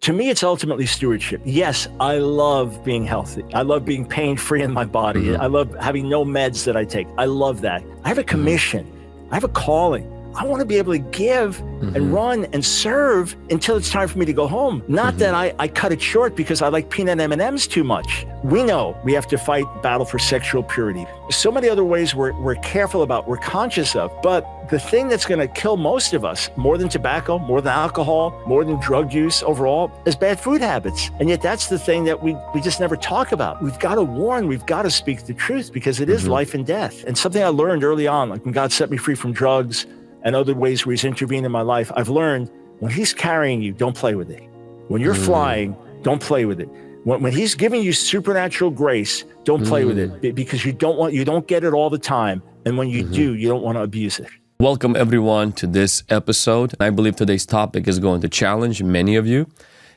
To me, it's ultimately stewardship. Yes, I love being healthy. I love being pain-free in my body. I love having no meds that I take. I love that. I have a commission. I have a calling. I want to be able to give and run and serve until it's time for me to go home. Not that I cut it short because I like peanut M&Ms too much. We know we have to fight battle for sexual purity. So many other ways we're careful about, we're conscious of. But the thing that's going to kill most of us, more than tobacco, more than alcohol, more than drug use overall, is bad food habits. And yet that's the thing that we just never talk about. We've got to warn, we've got to speak the truth because it is life and death. And something I learned early on, like when God set me free from drugs, and other ways where he's intervened in my life, I've learned when he's carrying you, don't play with it. When you're flying, don't play with it. When he's giving you supernatural grace, don't play with it because you don't get it all the time. And when you do, you don't want to abuse it. Welcome everyone to this episode. I believe today's topic is going to challenge many of you.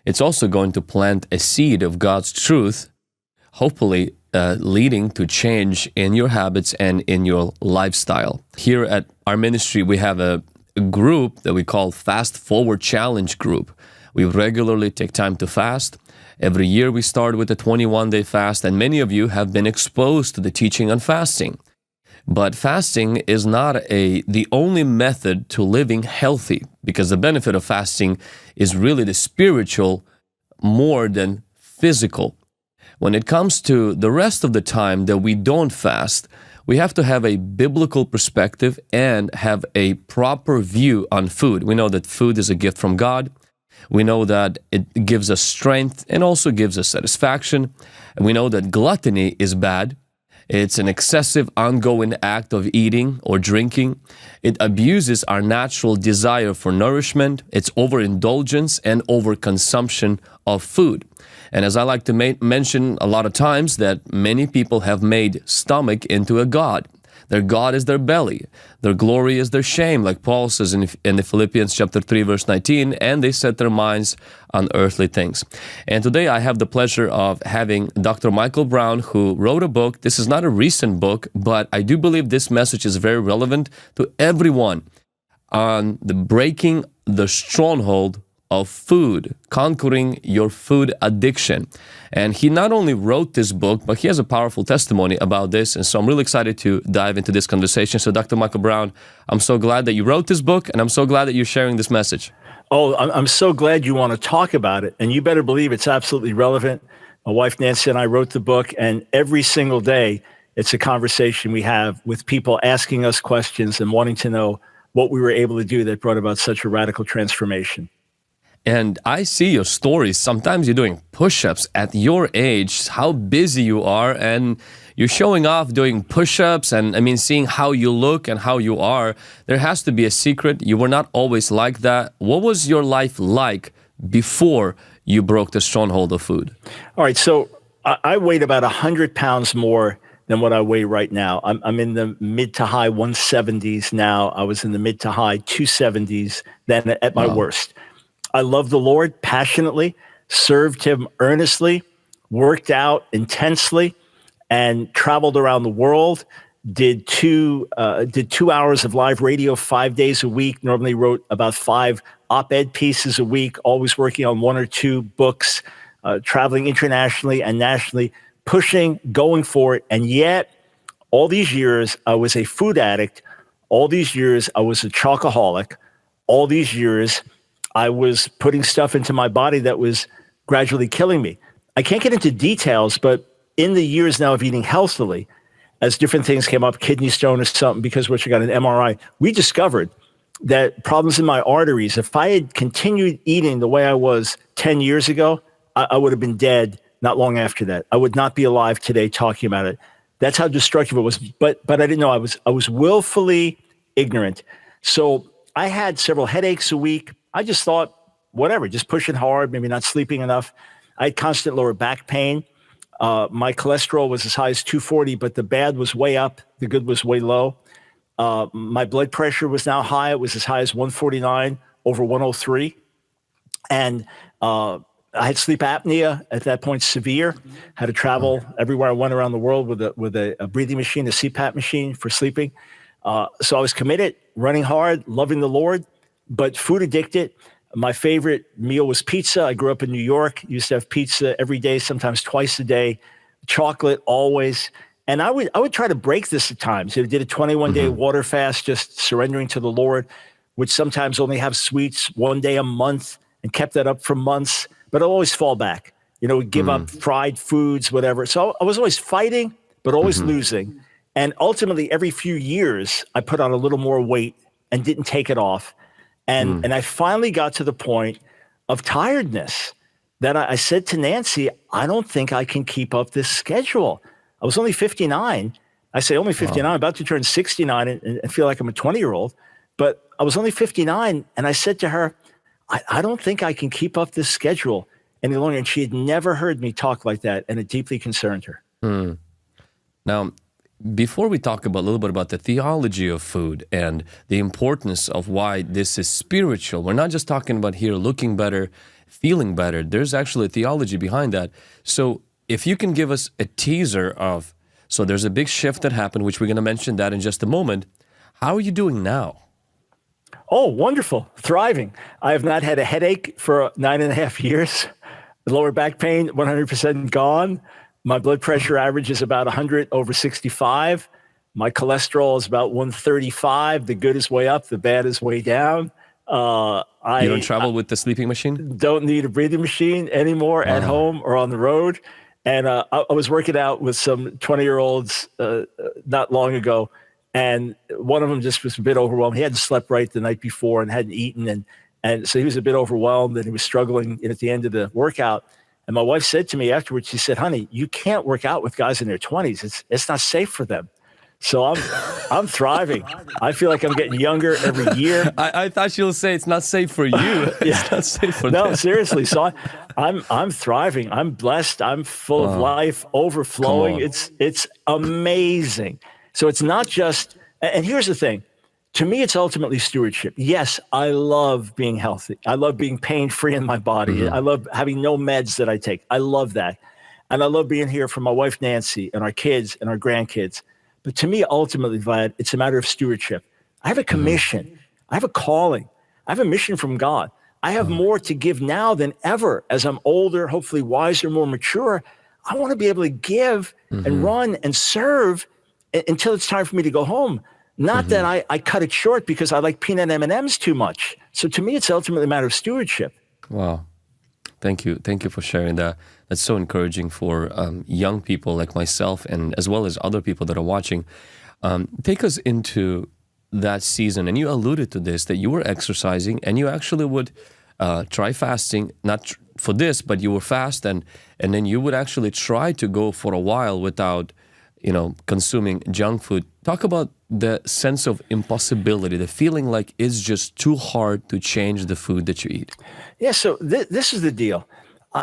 It's also going to plant a seed of God's truth, hopefully leading to change in your habits and in your lifestyle. Here at our ministry, we have a group that we call Fast Forward Challenge Group. We regularly take time to fast. Every year we start with a 21-day fast, and many of you have been exposed to the teaching on fasting. But fasting is not the only method to living healthy, because the benefit of fasting is really the spiritual more than physical. When it comes to the rest of the time that we don't fast, we have to have a biblical perspective and have a proper view on food. We know that food is a gift from God. We know that it gives us strength and also gives us satisfaction. And we know that gluttony is bad. It's an excessive ongoing act of eating or drinking. It abuses our natural desire for nourishment. It's overindulgence and overconsumption of food. And as I like to mention a lot of times, that many people have made stomach into a god. Their God is their belly. Their glory is their shame, like Paul says in the Philippians chapter 3, verse 19, and they set their minds on earthly things. And today I have the pleasure of having Dr. Michael Brown, who wrote a book. This is not a recent book, but I do believe this message is very relevant to everyone on the breaking the stronghold of food, conquering your food addiction. And he not only wrote this book, but he has a powerful testimony about this. And so I'm really excited to dive into this conversation. So Dr. Michael Brown, I'm so glad that you wrote this book, and I'm so glad that you're sharing this message. Oh, I'm so glad you want to talk about it. And you better believe it's absolutely relevant. My wife, Nancy, and I wrote the book, and every single day, it's a conversation we have with people asking us questions and wanting to know what we were able to do that brought about such a radical transformation. And I see your stories. Sometimes you're doing push-ups at your age, how busy you are, and you're showing off doing push-ups and seeing how you look and how you are. There has to be a secret. You were not always like that. What was your life like before you broke the stronghold of food? All right, so I weighed about 100 pounds more than what I weigh right now. I'm in the mid to high 170s now. I was in the mid to high 270s then at my worst. I loved the Lord passionately, served him earnestly, worked out intensely, and traveled around the world, did 2 hours of live radio 5 days a week, normally wrote about 5 op-ed pieces a week, always working on 1 or 2 books, traveling internationally and nationally, pushing, going for it. And yet, all these years, I was a food addict. All these years, I was a chocoholic. All these years, I was putting stuff into my body that was gradually killing me. I can't get into details, but in the years now of eating healthily, as different things came up, kidney stone or something, because which I got an MRI, we discovered that problems in my arteries, if I had continued eating the way I was 10 years ago, I would have been dead not long after that. I would not be alive today talking about it. That's how destructive it was. But I didn't know. I was willfully ignorant. So I had several headaches a week. I just thought, whatever, just pushing hard, maybe not sleeping enough. I had constant lower back pain. My cholesterol was as high as 240, but the bad was way up. The good was way low. My blood pressure was now high. It was as high as 149 over 103. And I had sleep apnea at that point, severe. Had to travel everywhere I went around the world with a breathing machine, a CPAP machine for sleeping. So I was committed, running hard, loving the Lord, but food addicted. My favorite meal was pizza. I grew up in New York, used to have pizza every day, sometimes twice a day, chocolate always. And I would try to break this at times. I did a 21-day water fast, just surrendering to the Lord, which sometimes only have sweets 1 day a month, and kept that up for months, but I'll always fall back. Would give up fried foods, whatever. So I was always fighting, but always losing. And ultimately, every few years, I put on a little more weight and didn't take it off. And I finally got to the point of tiredness that I said to Nancy, I don't think I can keep up this schedule. I was only 59. I say only 59, about to turn 69 and feel like I'm a 20-year-old. But I was only 59, and I said to her, I don't think I can keep up this schedule any longer. And she had never heard me talk like that, and it deeply concerned her. Now, before we talk a little bit about the theology of food and the importance of why this is spiritual, we're not just talking about here looking better, feeling better. There's actually a theology behind that. So if you can give us a teaser of, so there's a big shift that happened, which we're going to mention that in just a moment. How are you doing now? Oh, wonderful. Thriving. I have not had a headache for 9.5 years. Lower back pain, 100% gone. My blood pressure average is about 100/65. My cholesterol is about 135. The good is way up. The bad is way down. You don't travel with the sleeping machine? Don't need a breathing machine anymore at home or on the road. And I was working out with some 20-year-olds not long ago. And one of them just was a bit overwhelmed. He hadn't slept right the night before and hadn't eaten. And so he was a bit overwhelmed, and he was struggling at the end of the workout. And my wife said to me afterwards, she said, honey, you can't work out with guys in their 20s. It's not safe for them. So I'm thriving. I feel like I'm getting younger every year. I thought she'll say it's not safe for you. It's not safe for them. No, seriously. So I'm thriving. I'm blessed. I'm full of life, overflowing. It's amazing. So it's not just, and here's the thing. To me, it's ultimately stewardship. Yes, I love being healthy. I love being pain-free in my body. I love having no meds that I take. I love that. And I love being here for my wife, Nancy, and our kids and our grandkids. But to me, ultimately, Vlad, it's a matter of stewardship. I have a commission. I have a calling. I have a mission from God. I have more to give now than ever. As I'm older, hopefully wiser, more mature, I want to be able to give and run and serve until it's time for me to go home. Not that I cut it short because I like peanut M&Ms too much. So to me, it's ultimately a matter of stewardship. Wow. Thank you. Thank you for sharing that. That's so encouraging for young people like myself and as well as other people that are watching. Take us into that season. And you alluded to this, that you were exercising and you actually would try fasting, not for this, but you were fast and then you would actually try to go for a while without consuming junk food. Talk about the sense of impossibility, the feeling like it's just too hard to change the food that you eat. Yeah, so this is the deal.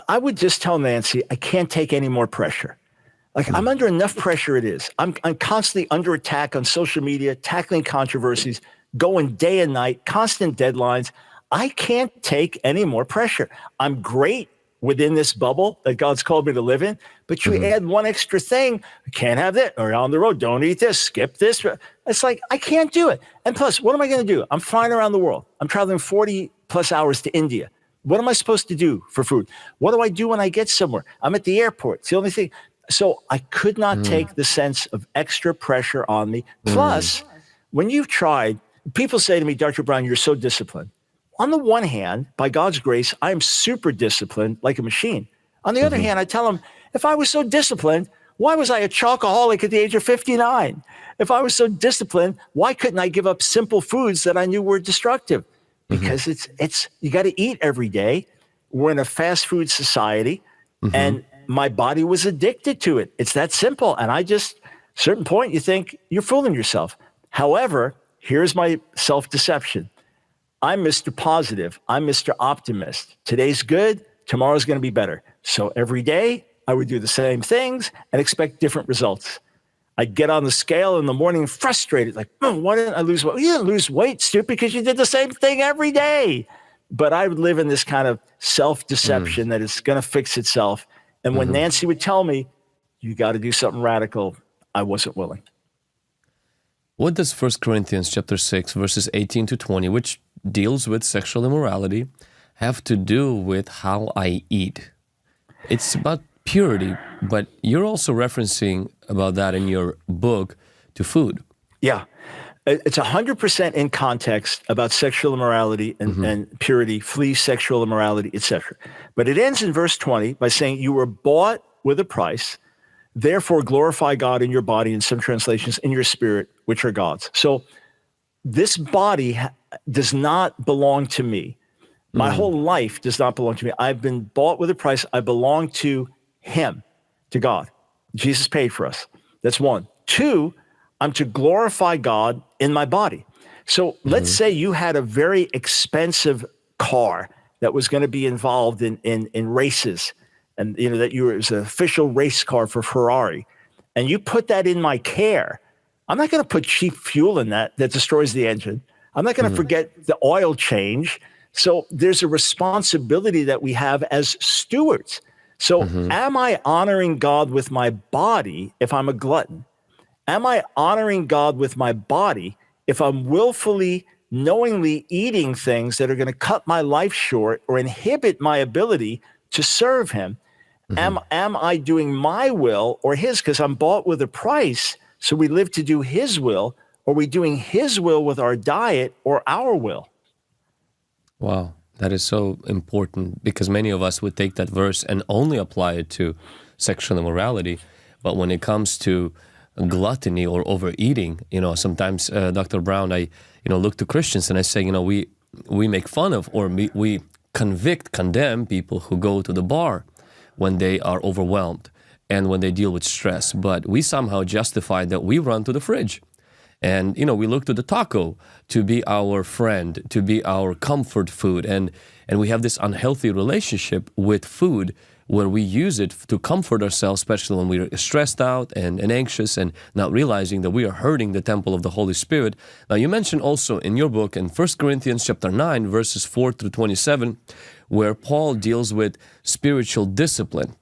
I would just tell Nancy, I can't take any more pressure. Like I'm under enough pressure it is. I'm constantly under attack on social media, tackling controversies, going day and night, constant deadlines. I can't take any more pressure. I'm great within this bubble that God's called me to live in, but you add one extra thing, can't have that, or on the road, don't eat this, skip this. It's like, I can't do it. And plus, what am I going to do? I'm flying around the world. I'm traveling 40 plus hours to India. What am I supposed to do for food? What do I do when I get somewhere? I'm at the airport. It's the only thing. So I could not take the sense of extra pressure on me. Plus, when you've tried, people say to me, Dr. Brown, you're so disciplined. On the one hand, by God's grace, I am super disciplined like a machine. On the other hand, I tell them, if I was so disciplined, why was I a chocoholic at the age of 59? If I was so disciplined, why couldn't I give up simple foods that I knew were destructive? Because it's you got to eat every day. We're in a fast food society, and my body was addicted to it. It's that simple. And certain point, you think you're fooling yourself. However, here's my self-deception. I'm Mr. Positive. I'm Mr. Optimist. Today's good. Tomorrow's going to be better. So every day I would do the same things and expect different results. I'd get on the scale in the morning frustrated, like, oh, why didn't I lose weight? You didn't lose weight, stupid, because you did the same thing every day. But I would live in this kind of self-deception that it's going to fix itself. And when Nancy would tell me, you got to do something radical, I wasn't willing. What does 1 Corinthians chapter 6, verses 18 to 20, which deals with sexual immorality, have to do with how I eat. It's about purity, but you're also referencing about that in your book to food. Yeah. It's 100% in context about sexual immorality and purity, flee sexual immorality, etc. But it ends in verse 20 by saying, you were bought with a price, therefore glorify God in your body, in some translations, in your spirit, which are God's. So this body does not belong to me. My whole life does not belong to me. I've been bought with a price. I belong to him, to God. Jesus paid for us. That's one. Two, I'm to glorify God in my body. So let's say you had a very expensive car that was going to be involved in races, and that it was an official race car for Ferrari, and you put that in my care. I'm not going to put cheap fuel in that destroys the engine. I'm not going to forget the oil change. So there's a responsibility that we have as stewards. So am I honoring God with my body if I'm a glutton? Am I honoring God with my body if I'm willfully, knowingly eating things that are going to cut my life short or inhibit my ability to serve him? Am I doing my will or his? Because I'm bought with a price, so we live to do his will. Or are we doing his will with our diet or our will? Wow, that is so important, because many of us would take that verse and only apply it to sexual immorality. But when it comes to gluttony or overeating, sometimes, Dr. Brown, I, look to Christians and I say, we make fun of, or we condemn people who go to the bar when they are overwhelmed and when they deal with stress. But we somehow justify that we run to the fridge. And, we look to the taco to be our friend, to be our comfort food. And we have this unhealthy relationship with food where we use it to comfort ourselves, especially when we're stressed out and anxious, and not realizing that we are hurting the temple of the Holy Spirit. Now, you mentioned also in your book in 1 Corinthians chapter 9, verses 4 through 27, where Paul deals with spiritual discipline.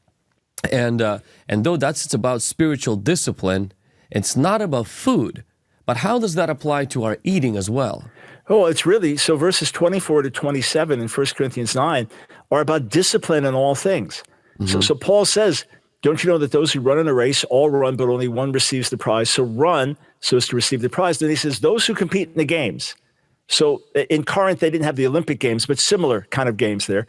And though it's about spiritual discipline, it's not about food. But how does that apply to our eating as well? Oh, it's really, so verses 24 to 27 in 1 Corinthians 9 are about discipline in all things. So Paul says, don't you know that those who run in a race all run, but only one receives the prize? So run so as to receive the prize. Then he says, those who compete in the games. So in Corinth, they didn't have the Olympic Games, but similar kind of games there.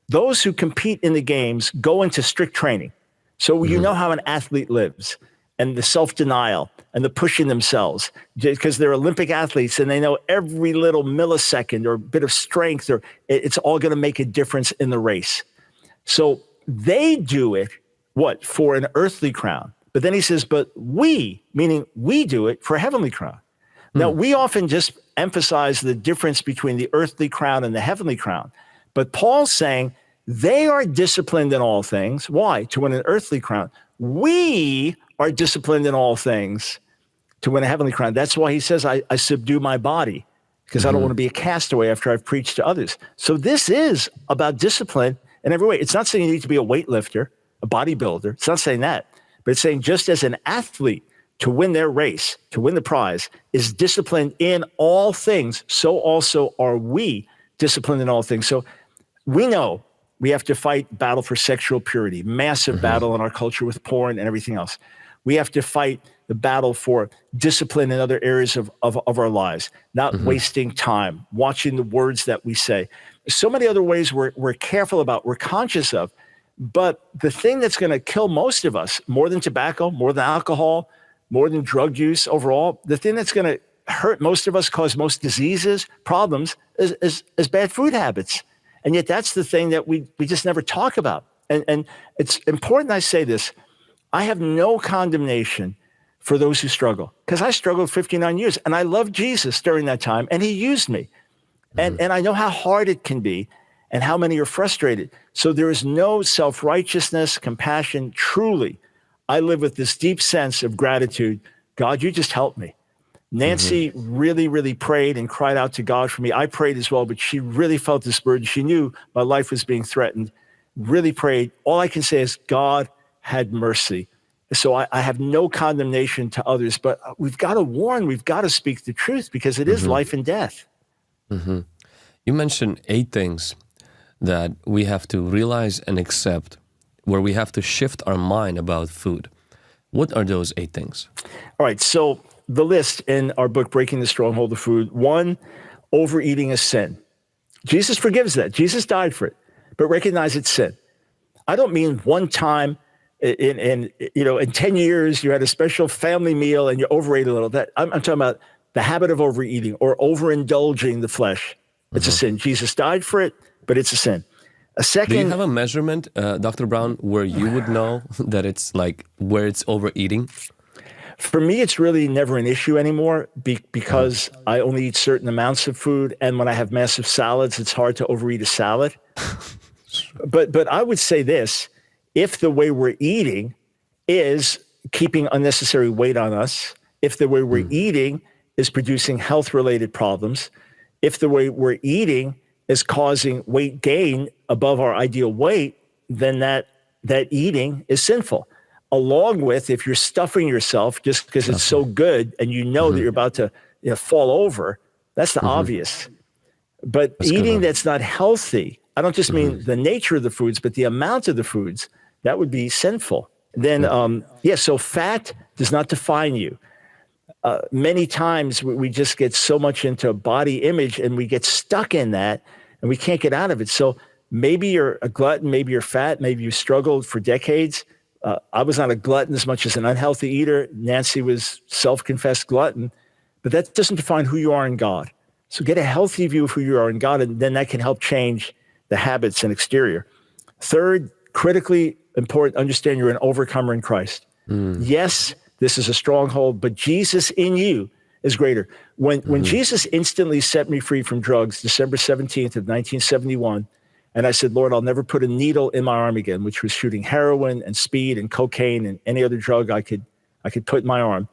Those who compete in the games go into strict training. So you know how an athlete lives, and the self-denial and the pushing themselves, because they're Olympic athletes and they know every little millisecond or bit of strength, or it's all going to make a difference in the race. So they do it, for an earthly crown. But then he says, but we, meaning we do it for a heavenly crown. Now, we often just emphasize the difference between the earthly crown and the heavenly crown. But Paul's saying they are disciplined in all things. Why? To win an earthly crown. We are disciplined in all things to win a heavenly crown. That's why he says, I subdue my body, because I don't want to be a castaway after I've preached to others. So this is about discipline in every way. It's not saying you need to be a weightlifter, a bodybuilder. It's not saying that. But it's saying just as an athlete, to win their race, to win the prize, is disciplined in all things, so also are we disciplined in all things. So we know we have to fight battle for sexual purity, massive battle in our culture with porn and everything else. We have to fight the battle for discipline in other areas of our lives, not wasting time, watching the words that we say. So many other ways we're careful about, we're conscious of. But the thing that's going to kill most of us, more than tobacco, more than alcohol, more than drug use overall, the thing that's going to hurt most of us, cause most diseases, problems, is bad food habits. And yet that's the thing that we just never talk about. And it's important I say this. I have no condemnation for those who struggle, because I struggled 59 years and I loved Jesus during that time, and he used me. And I know how hard it can be and how many are frustrated. So there is no self-righteousness, compassion. Truly, I live with this deep sense of gratitude. God, you just helped me. Nancy really, really prayed and cried out to God for me. I prayed as well, but she really felt this burden. She knew my life was being threatened, really prayed. All I can say is God had mercy. So I have no condemnation to others, but we've got to warn, we've got to speak the truth, because it is life and death. You mentioned 8 things that we have to realize and accept, where we have to shift our mind about food. What are those 8 things? All right. So the list in our book, Breaking the Stronghold of Food: 1, overeating is sin. Jesus forgives that. Jesus died for it, but recognize it's sin. I don't mean one time in 10 years you had a special family meal and you overate a little. That I'm talking about the habit of overeating or overindulging the flesh. It's a sin. Jesus died for it, but it's a sin. A second. Do you have a measurement, Dr. Brown, where you would know that it's like where it's overeating? For me, it's really never an issue anymore because I only eat certain amounts of food. And when I have massive salads, it's hard to overeat a salad. But I would say this: if the way we're eating is keeping unnecessary weight on us, if the way we're eating is producing health-related problems, if the way we're eating is causing weight gain above our ideal weight, then that eating is sinful. Along with, if you're stuffing yourself just because it's so good and you know that you're about to fall over, that's the obvious. But eating that's not healthy, I don't just mean the nature of the foods, but the amount of the foods, that would be sinful. Then, so fat does not define you. Many times we just get so much into body image and we get stuck in that and we can't get out of it. So maybe you're a glutton, maybe you're fat, maybe you struggled for decades. I was not a glutton as much as an unhealthy eater. Nancy was self-confessed glutton, but that doesn't define who you are in God. So get a healthy view of who you are in God, and then that can help change the habits and exterior. Third, critically important, understand you're an overcomer in Christ. Yes, this is a stronghold, but Jesus in you is greater. When Jesus instantly set me free from drugs, December 17th of 1971, and I said, Lord, I'll never put a needle in my arm again, which was shooting heroin and speed and cocaine and any other drug I could put in my arm.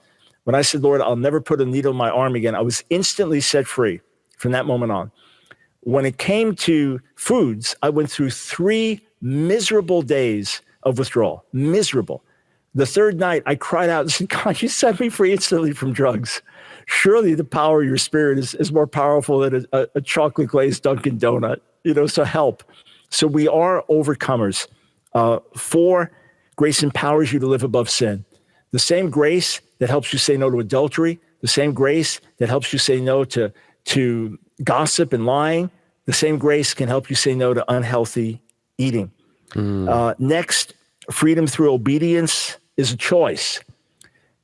When I said, Lord, I'll never put a needle in my arm again, I was instantly set free from that moment on. When it came to foods, I went through 3 miserable days of withdrawal. Miserable. The third night, I cried out and said, God, you set me free instantly from drugs. Surely the power of your spirit is more powerful than a chocolate glazed Dunkin' Donut. So help. So we are overcomers. 4, grace empowers you to live above sin. The same grace that helps you say no to adultery, the same grace that helps you say no to gossip and lying, the same grace can help you say no to unhealthy eating. Next, freedom through obedience is a choice.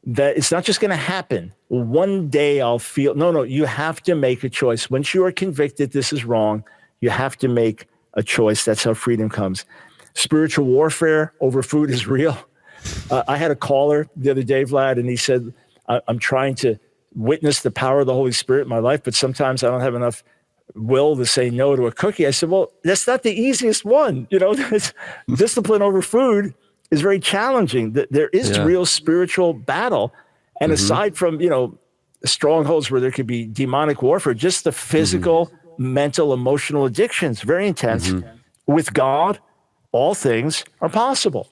That it's not just going to happen. One day I'll feel, no, you have to make a choice. Once you are convicted this is wrong, you have to make a choice. That's how freedom comes. Spiritual warfare over food is real. I had a caller the other day, Vlad, and he said, I'm trying to witness the power of the Holy Spirit in my life, but sometimes I don't have enough will to say no to a cookie. I said, well, that's not the easiest one. Discipline over food is very challenging. There is real spiritual battle. And aside from, strongholds where there could be demonic warfare, just the physical, mental, emotional addictions, very intense. With God, all things are possible.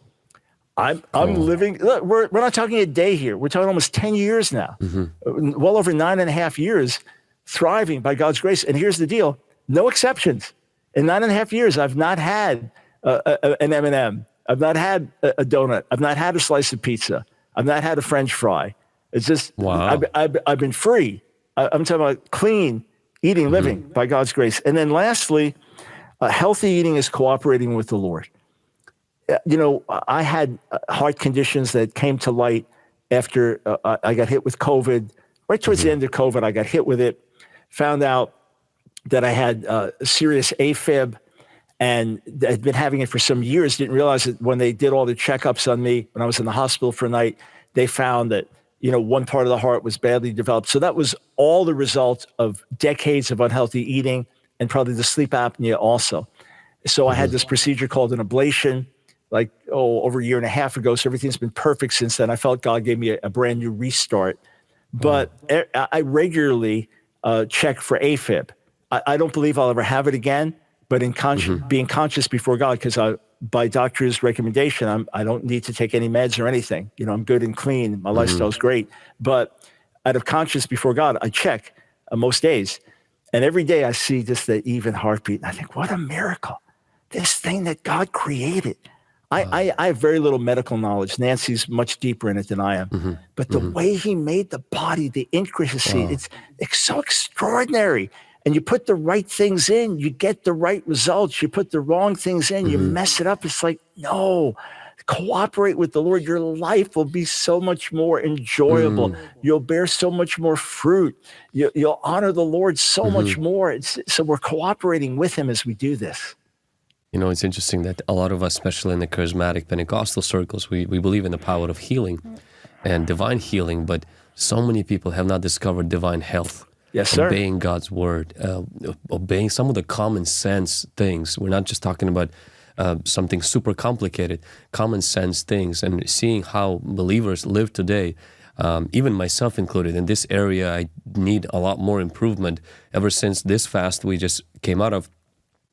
I'm living, look, we're not talking a day here. We're talking almost 10 years now, well over 9.5 years, thriving by God's grace. And here's the deal, no exceptions. In 9.5 years, I've not had an M&M. I've not had a donut. I've not had a slice of pizza. I've not had a French fry. It's just, I've been free. I'm talking about clean eating, living by God's grace. And then lastly, healthy eating is cooperating with the Lord. I had heart conditions that came to light after I got hit with COVID. Right towards the end of COVID, I got hit with it, found out that I had serious AFib and I'd been having it for some years. Didn't realize it when they did all the checkups on me when I was in the hospital for a night. They found that, one part of the heart was badly developed. So that was all the result of decades of unhealthy eating and probably the sleep apnea also. So I had this procedure called an ablation, over a year and a half ago. So everything's been perfect since then. I felt God gave me a brand new restart. But I regularly check for AFib. I don't believe I'll ever have it again, but in being conscious before God, because by doctor's recommendation, I don't need to take any meds or anything. I'm good and clean. My lifestyle's great. But out of conscience before God, I check most days. And every day I see just the even heartbeat. And I think, what a miracle. this thing that God created. I have very little medical knowledge. Nancy's much deeper in it than I am. But the way he made the body, the intricacy, it's so extraordinary. And you put the right things in, you get the right results. You put the wrong things in, you mess it up. It's like, no, cooperate with the Lord. Your life will be so much more enjoyable. You'll bear so much more fruit. You'll honor the Lord so much more. So we're cooperating with him as we do this. You know, it's interesting that a lot of us, especially in the charismatic Pentecostal circles, we believe in the power of healing and divine healing, but so many people have not discovered divine health. Yes, sir. Obeying God's word, obeying some of the common sense things. We're not just talking about something super complicated, common sense things, and seeing how believers live today, even myself included. In this area, I need a lot more improvement. Ever since this fast we just came out of,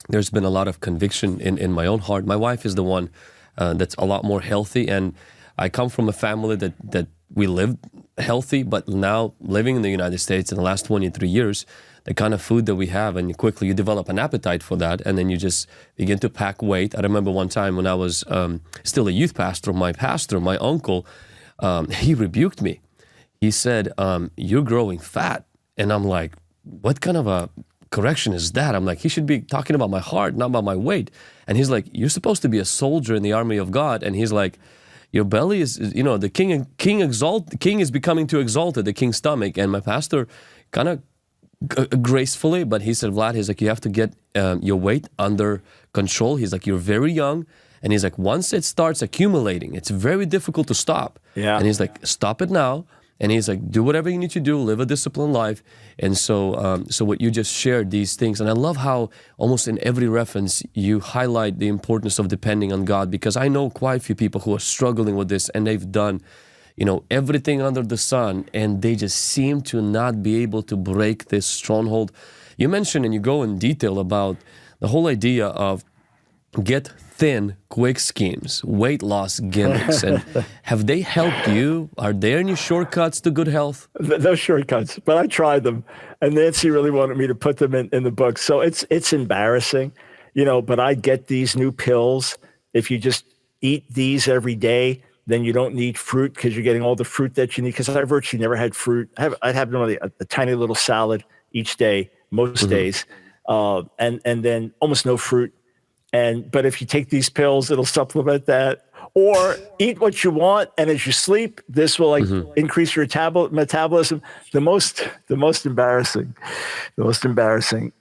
there's been a lot of conviction in my own heart. My wife is the one that's a lot more healthy, and I come from a family that we lived healthy, but now living in the United States in the last 23 years, the kind of food that we have, and quickly you develop an appetite for that, and then you just begin to pack weight. I remember one time when I was still a youth pastor, my uncle, he rebuked me. He said, you're growing fat. And I'm like, what kind of a correction is that? I'm like, he should be talking about my heart, not about my weight. And he's like, you're supposed to be a soldier in the army of God. And he's like, your belly is, you know, the king is becoming too exalted, the king's stomach. And my pastor kind of gracefully, but he said, Vlad, he's like, you have to get your weight under control. He's like, you're very young. And he's like, once it starts accumulating, it's very difficult to stop. Yeah. And he's like, stop it now. And he's like, do whatever you need to do, live a disciplined life. And so what you just shared, these things, and I love how almost in every reference you highlight the importance of depending on God, because I know quite a few people who are struggling with this, and they've done, you know, everything under the sun, and they just seem to not be able to break this stronghold. You mentioned, and you go in detail about the whole idea of get thin, quick schemes, weight loss gimmicks. And have they helped you? Are there any shortcuts to good health? No shortcuts, but I tried them. And Nancy really wanted me to put them in the book. So it's embarrassing, you know, but I get these new pills. If you just eat these every day, then you don't need fruit because you're getting all the fruit that you need. Because I virtually never had fruit. I'd have normally a tiny little salad each day, most days, and then almost no fruit. But if you take these pills, it'll supplement that. Or eat what you want, and as you sleep, this will increase your metabolism. The most embarrassing.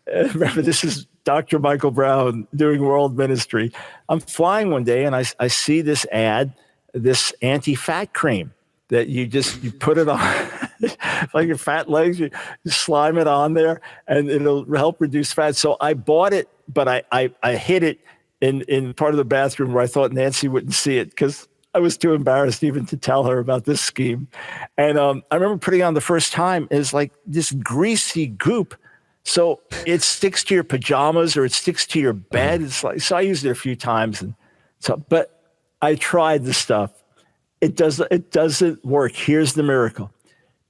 Remember, this is Dr. Michael Brown doing world ministry. I'm flying one day, and I see this ad, this anti-fat cream that you put it on, like your fat legs, you slime it on there, and it'll help reduce fat. So I bought it, but I hid it in part of the bathroom where I thought Nancy wouldn't see it because I was too embarrassed even to tell her about this scheme. And I remember putting it on the first time. It's like this greasy goop. So it sticks to your pajamas or it sticks to your bed. It's like, so I used it a few times. But I tried the stuff. It doesn't work. Here's the miracle.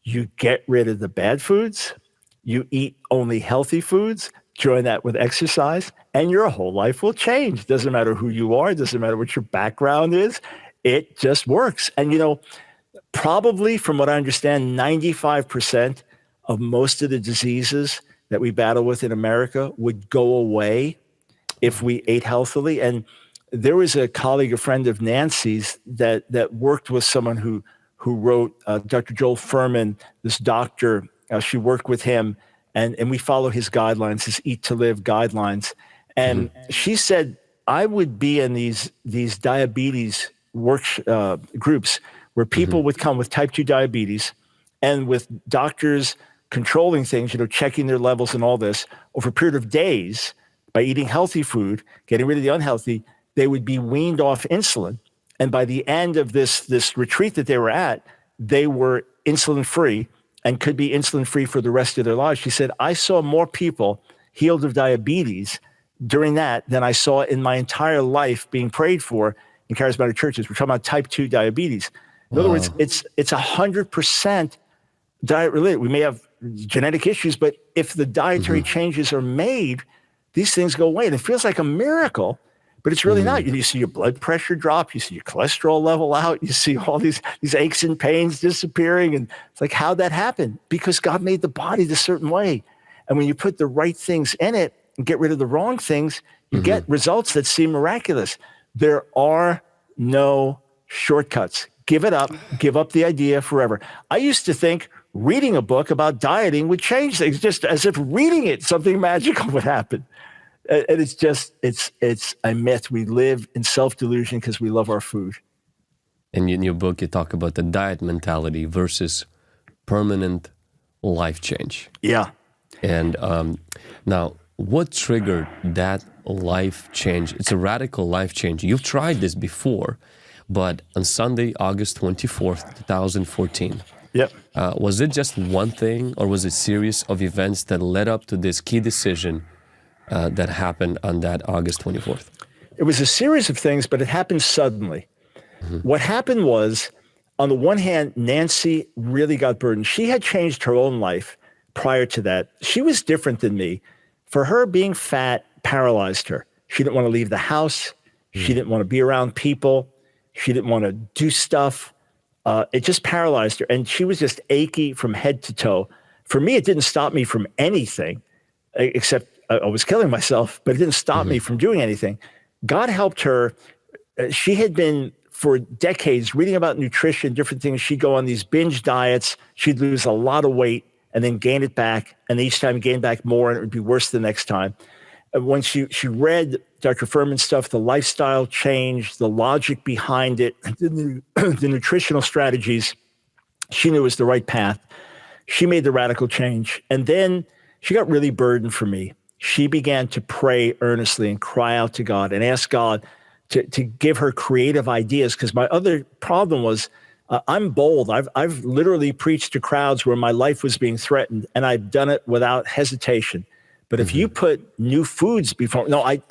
You get rid of the bad foods. You eat only healthy foods. Join that with exercise, and your whole life will change. Doesn't matter who you are. Doesn't matter what your background is. It just works. And, you know, probably from what I understand, 95% of most of the diseases that we battle with in America would go away if we ate healthily. And there was a colleague, a friend of Nancy's, that worked with someone who wrote, Dr. Joel Furman, this doctor. She worked with him, and we follow his guidelines, his Eat to Live guidelines. And she said, I would be in these diabetes groups where people would come with type 2 diabetes, and with doctors controlling things, you know, checking their levels and all this over a period of days by eating healthy food, getting rid of the unhealthy. They would be weaned off insulin. And by the end of this retreat that they were at, they were insulin-free and could be insulin-free for the rest of their lives. She said, I saw more people healed of diabetes during that than I saw in my entire life being prayed for in charismatic churches. We're talking about type 2 diabetes. In other words, it's 100% diet-related. We may have genetic issues, but if the dietary changes are made, these things go away. And it feels like a miracle. But it's really not. You see your blood pressure drop. You see your cholesterol level out. You see all these aches and pains disappearing. And it's like, how'd that happen? Because God made the body the certain way. And when you put the right things in it and get rid of the wrong things, you get results that seem miraculous. There are no shortcuts. Give it up. Give up the idea forever. I used to think reading a book about dieting would change things, just as if reading it, something magical would happen. And it's a myth. We live in self-delusion because we love our food. And in your book, you talk about the diet mentality versus permanent life change. Yeah. And now, what triggered that life change? It's a radical life change. You've tried this before, but on Sunday, August 24th, 2014, Yep. Was it just one thing, or was it a series of events that led up to this key decision that happened on that August 24th? It was a series of things, but it happened suddenly. What happened was, on the one hand, Nancy really got burdened. She had changed her own life prior to that. She was different than me. For her, being fat paralyzed her. She didn't want to leave the house. She didn't want to be around people. She didn't want to do stuff. It just paralyzed her. And she was just achy from head to toe. For me, it didn't stop me from anything, except I was killing myself, but it didn't stop me from doing anything. God helped her. She had been, for decades, reading about nutrition, different things. She'd go on these binge diets. She'd lose a lot of weight and then gain it back. And each time gain back more, and it would be worse the next time. And when she read Dr. Furman's stuff, the lifestyle change, the logic behind it, the nutritional strategies, she knew was the right path. She made the radical change. And then she got really burdened for me. She began to pray earnestly and cry out to God and ask God to give her creative ideas. Because my other problem was, I'm bold. I've literally preached to crowds where my life was being threatened, and I've done it without hesitation. But if you put new foods before, I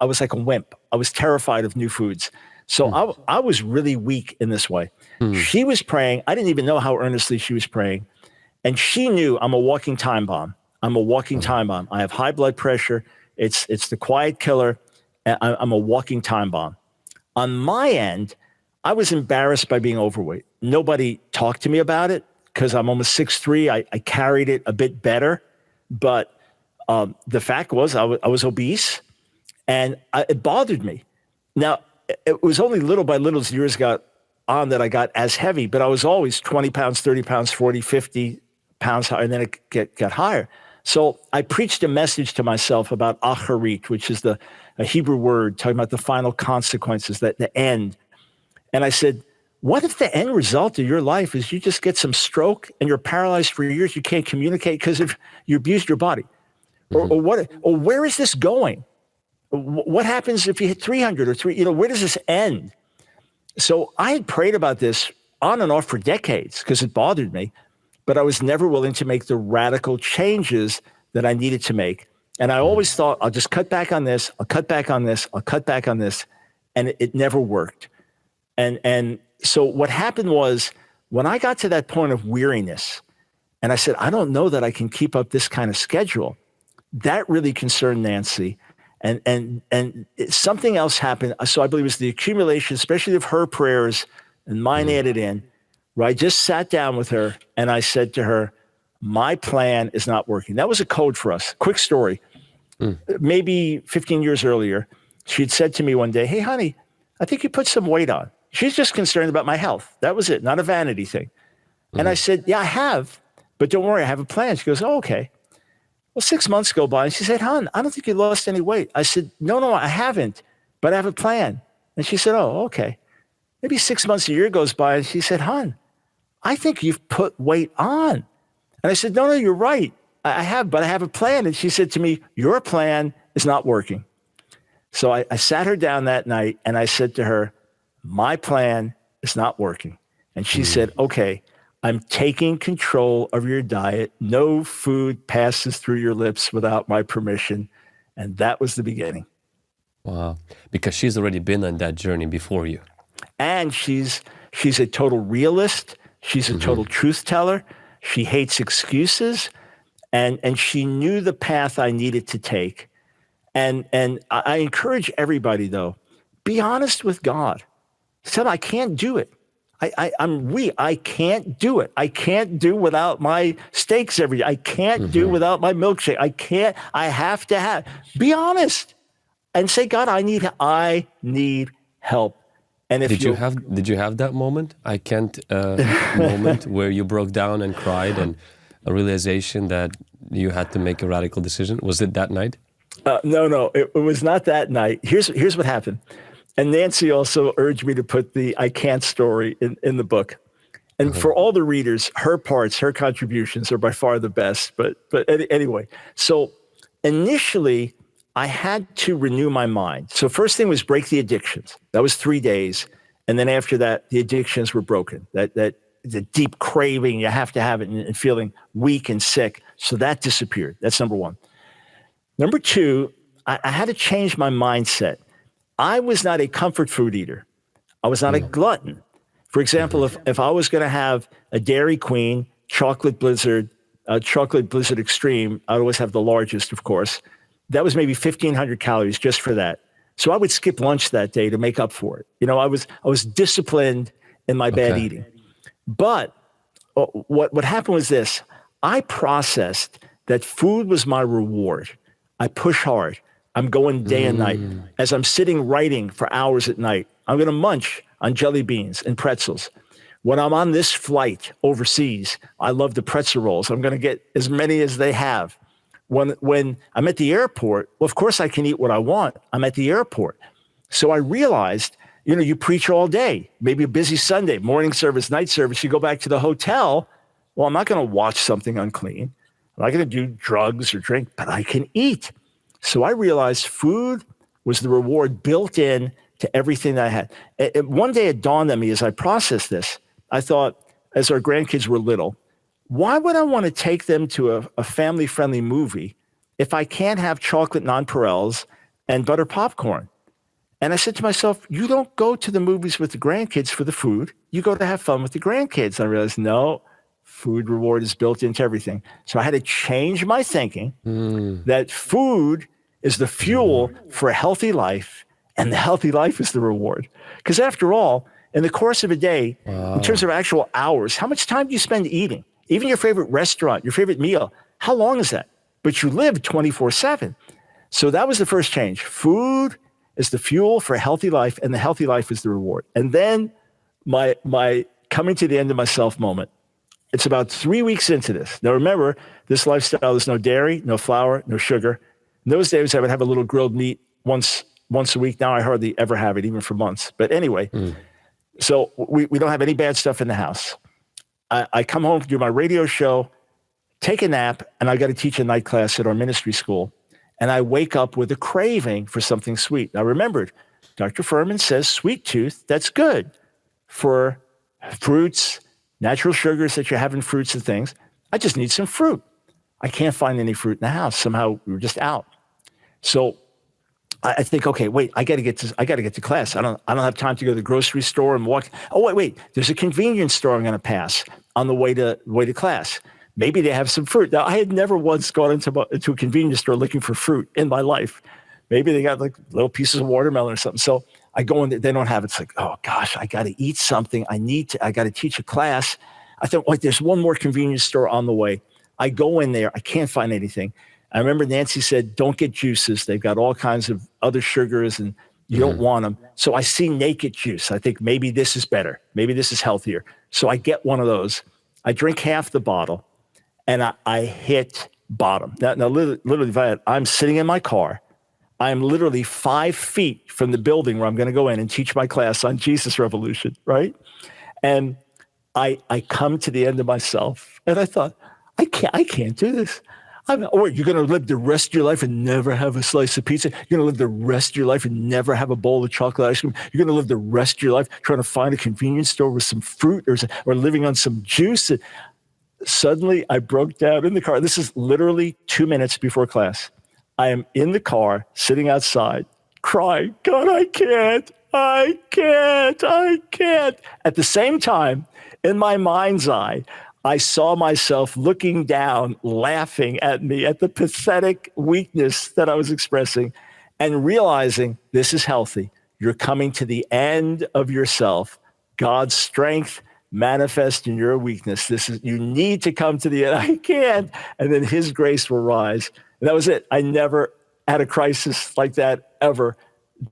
was like a wimp. I was terrified of new foods. So I was really weak in this way. She was praying. I didn't even know how earnestly she was praying. And she knew I'm a walking time bomb. I'm a walking time bomb. I have high blood pressure. It's the quiet killer. I'm a walking time bomb. On my end, I was embarrassed by being overweight. Nobody talked to me about it because I'm almost 6'3". I carried it a bit better. But the fact was I was obese, and it bothered me. Now, it was only little by little as years got on that I got as heavy, but I was always 20 pounds, 30 pounds, 40, 50 pounds higher, and then it got higher. So I preached a message to myself about acharit, which is a Hebrew word talking about the final consequences, that the end. And I said, what if the end result of your life is you just get some stroke and you're paralyzed for years, you can't communicate because you abused your body? Or where is this going? What happens if you hit 300 or 3? Where does this end? So I had prayed about this on and off for decades because it bothered me, but I was never willing to make the radical changes that I needed to make. And I always thought, I'll just cut back on this, I'll cut back on this, I'll cut back on this. And it never worked. And so what happened was, when I got to that point of weariness, and I said, I don't know that I can keep up this kind of schedule, that really concerned Nancy. And something else happened. So I believe it was the accumulation, especially of her prayers and mine added in, where I just sat down with her and I said to her, my plan is not working. That was a code for us. Quick story. Maybe 15 years earlier, she'd said to me one day, hey, honey, I think you put some weight on. She's just concerned about my health. That was it, not a vanity thing. And I said, yeah, I have, but don't worry, I have a plan. She goes, oh, okay. Well, 6 months go by, and she said, hon, I don't think you lost any weight. I said, no, I haven't, but I have a plan. And she said, oh, okay. Maybe 6 months, a year goes by, and she said, hon, I think you've put weight on. And I said, no, you're right. I have, but I have a plan. And she said to me, your plan is not working. So I sat her down that night, and I said to her, my plan is not working. And she said, okay, I'm taking control of your diet. No food passes through your lips without my permission. And that was the beginning. Wow. Because she's already been on that journey before you. And she's a total realist. She's a total truth teller. She hates excuses. And she knew the path I needed to take. And I encourage everybody, though, be honest with God. Tell him, I can't do it. I'm weak. I can't do it. I can't do without my steaks every day. I can't do without my milkshake. I have to have. Be honest and say, God, I need help. And if did you have that moment? I can't moment where you broke down and cried, and a realization that you had to make a radical decision? Was it that night? No, it was not that night. Here's what happened. And Nancy also urged me to put the I can't story in the book. And for all the readers, her contributions are by far the best. But anyway, so initially I had to renew my mind. So first thing was break the addictions. That was 3 days. And then after that, the addictions were broken. That the deep craving, you have to have it, and feeling weak and sick. So that disappeared. That's number one. Number two, I had to change my mindset. I was not a comfort food eater. I was not a glutton. For example, if I was going to have a Dairy Queen, chocolate blizzard extreme, I'd always have the largest, of course. That was maybe 1,500 calories just for that. So I would skip lunch that day to make up for it. You know, I was disciplined in my bad eating. But what happened was this. I processed that food was my reward. I push hard. I'm going day and night. As I'm sitting writing for hours at night, I'm going to munch on jelly beans and pretzels. When I'm on this flight overseas, I love the pretzel rolls. I'm going to get as many as they have. When I'm at the airport, well, of course I can eat what I want. I'm at the airport. So I realized, you preach all day, maybe a busy Sunday, morning service, night service, you go back to the hotel. Well, I'm not going to watch something unclean. I'm not going to do drugs or drink, but I can eat. So I realized food was the reward built in to everything that I had. One day it dawned on me as I processed this. I thought, as our grandkids were little, why would I want to take them to a family-friendly movie if I can't have chocolate nonpareils and butter popcorn? And I said to myself, you don't go to the movies with the grandkids for the food. You go to have fun with the grandkids. And I realized, no, food reward is built into everything. So I had to change my thinking that food is the fuel for a healthy life, and the healthy life is the reward. Because after all, in the course of a day, in terms of actual hours, how much time do you spend eating? Even your favorite restaurant, your favorite meal, how long is that? But you live 24/7. So that was the first change. Food is the fuel for a healthy life, and the healthy life is the reward. And then my coming to the end of myself moment. It's about 3 weeks into this. Now remember, this lifestyle, there's no dairy, no flour, no sugar. In those days, I would have a little grilled meat once a week. Now I hardly ever have it, even for months. But anyway, so we don't have any bad stuff in the house. I come home, do my radio show, take a nap, and I got to teach a night class at our ministry school. And I wake up with a craving for something sweet. Now remember, Dr. Furman says sweet tooth, that's good for fruits, natural sugars that you have in fruits and things. I just need some fruit. I can't find any fruit in the house. Somehow we were just out. So I think, okay, wait, I got to get to class. I don't have time to go to the grocery store and walk. Oh, wait, there's a convenience store I'm going to pass on the way to class. Maybe they have some fruit. Now, I had never once gone into a convenience store looking for fruit in my life. Maybe they got like little pieces of watermelon or something. So I go in there, they don't have it. It's like, oh gosh, I got to eat something. I got to teach a class. I thought, wait, there's one more convenience store on the way. I go in there, I can't find anything. I remember Nancy said, don't get juices. They've got all kinds of other sugars and you don't want them. So I see naked juice. I think maybe this is better. Maybe this is healthier. So I get one of those. I drink half the bottle and I hit bottom. Now literally, Vlad, I'm sitting in my car. I'm literally 5 feet from the building where I'm going to go in and teach my class on Jesus Revolution, right? And I come to the end of myself and I thought, I can't do this. Or you're going to live the rest of your life and never have a slice of pizza. You're going to live the rest of your life and never have a bowl of chocolate ice cream. You're going to live the rest of your life trying to find a convenience store with some fruit or living on some juice. And suddenly I broke down in the car. This is literally 2 minutes before class. I am in the car, sitting outside, crying, God, I can't. At the same time, in my mind's eye, I saw myself looking down, laughing at me, at the pathetic weakness that I was expressing, and realizing this is healthy. You're coming to the end of yourself. God's strength manifest in your weakness. You need to come to the end. I can't. And then his grace will rise. And that was it. I never had a crisis like that ever.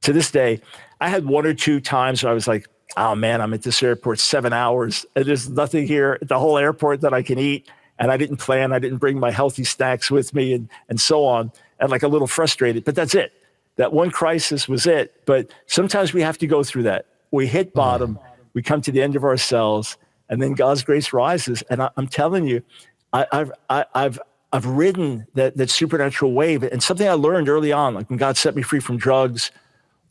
To this day, I had one or two times where I was like, oh man, I'm at this airport 7 hours and there's nothing here at the whole airport that I can eat. And I didn't bring my healthy snacks with me and so on. And like a little frustrated, but that's it. That one crisis was it. But sometimes we have to go through that. We hit bottom, we come to the end of ourselves, and then God's grace rises. And I'm telling you, I've ridden that supernatural wave. And something I learned early on, like when God set me free from drugs,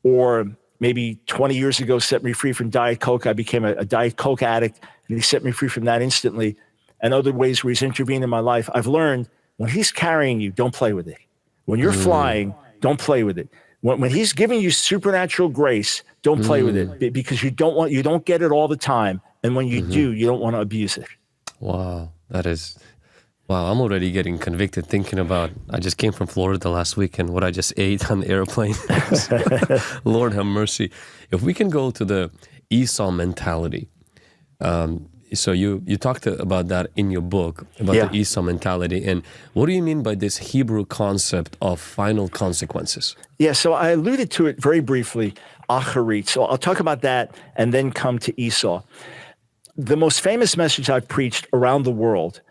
or maybe 20 years ago set me free from Diet Coke. I became a Diet Coke addict, and he set me free from that instantly. And other ways where he's intervened in my life, I've learned when he's carrying you, don't play with it. When you're flying, don't play with it. When he's giving you supernatural grace, don't play with it, because you don't get it all the time. And when you do, you don't want to abuse it. Wow, I'm already getting convicted thinking about, I just came from Florida last week and what I just ate on the airplane. Lord have mercy. If we can go to the Esau mentality. So you talked about that in your book, about the Esau mentality. And what do you mean by this Hebrew concept of final consequences? Yeah, so I alluded to it very briefly, acharit. So I'll talk about that and then come to Esau. The most famous message I've preached around the world,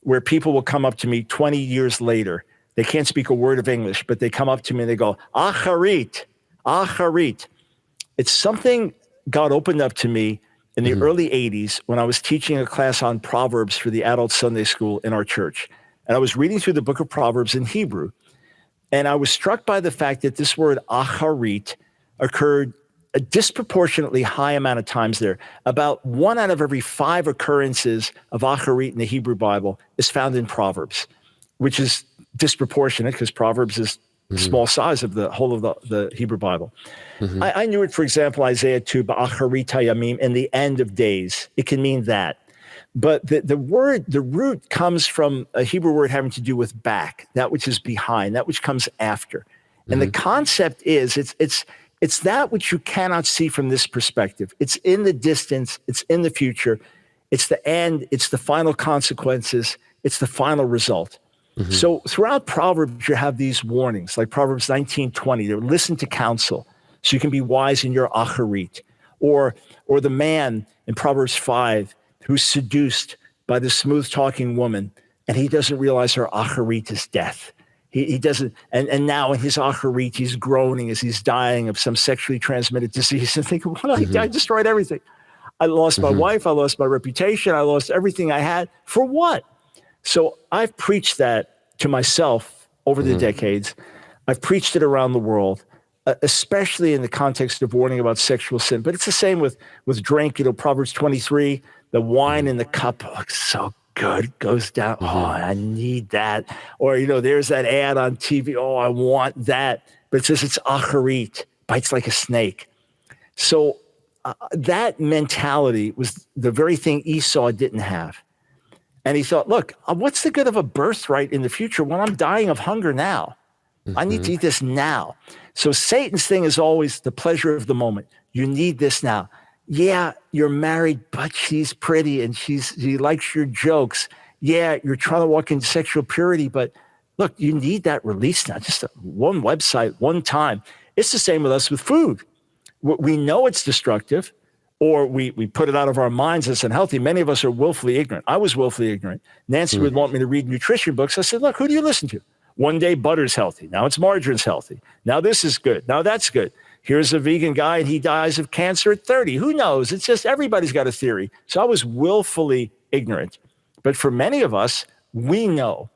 where people will come up to me 20 years later. They can't speak a word of English, but they come up to me and they go, acharit, acharit. It's something God opened up to me in the early 80s when I was teaching a class on Proverbs for the adult Sunday school in our church. And I was reading through the book of Proverbs in Hebrew. And I was struck by the fact that this word acharit occurred a disproportionately high amount of times there. About 1 out of every 5 occurrences of acharit in the Hebrew Bible is found in Proverbs, which is disproportionate because Proverbs is small size of the whole of the Hebrew Bible. I knew it, for example, Isaiah 2, ba'acharit hayamim, in the end of days. It can mean that. But the root comes from a Hebrew word having to do with back, that which is behind, that which comes after. And the concept is, it's that which you cannot see from this perspective. It's in the distance. It's in the future. It's the end. It's the final consequences. It's the final result. So throughout Proverbs, you have these warnings, like Proverbs 19:20. Listen to counsel so you can be wise in your acharit. Or the man in Proverbs 5 who's seduced by the smooth-talking woman, and he doesn't realize her acharit is death. He doesn't, and now in his acharit, he's groaning as he's dying of some sexually transmitted disease and thinking, I destroyed everything. I lost my wife, I lost my reputation, I lost everything I had. For what? So I've preached that to myself over the decades. I've preached it around the world, especially in the context of warning about sexual sin. But it's the same with drink. Proverbs 23, the wine in the cup looks so good, goes down. Oh, I need that. Or, there's that ad on TV. Oh, I want that. But it says it's acharit, bites like a snake. So that mentality was the very thing Esau didn't have. And he thought, look, what's the good of a birthright in the future when I'm dying of hunger now? I need to eat this now. So Satan's thing is always the pleasure of the moment. You need this now. Yeah, you're married, but she's pretty and she likes your jokes. Yeah, you're trying to walk into sexual purity, but look, you need that release now. Just one website, one time. It's the same with us with food. We know it's destructive, or we put it out of our minds as unhealthy. Many of us are willfully ignorant. I was willfully ignorant. Nancy would want me to read nutrition books. I said, look, who do you listen to? One day butter's healthy. Now it's margarine's healthy. Now this is good. Now that's good. Here's a vegan guy and he dies of cancer at 30. Who knows? It's just everybody's got a theory. So I was willfully ignorant. But for many of us, we know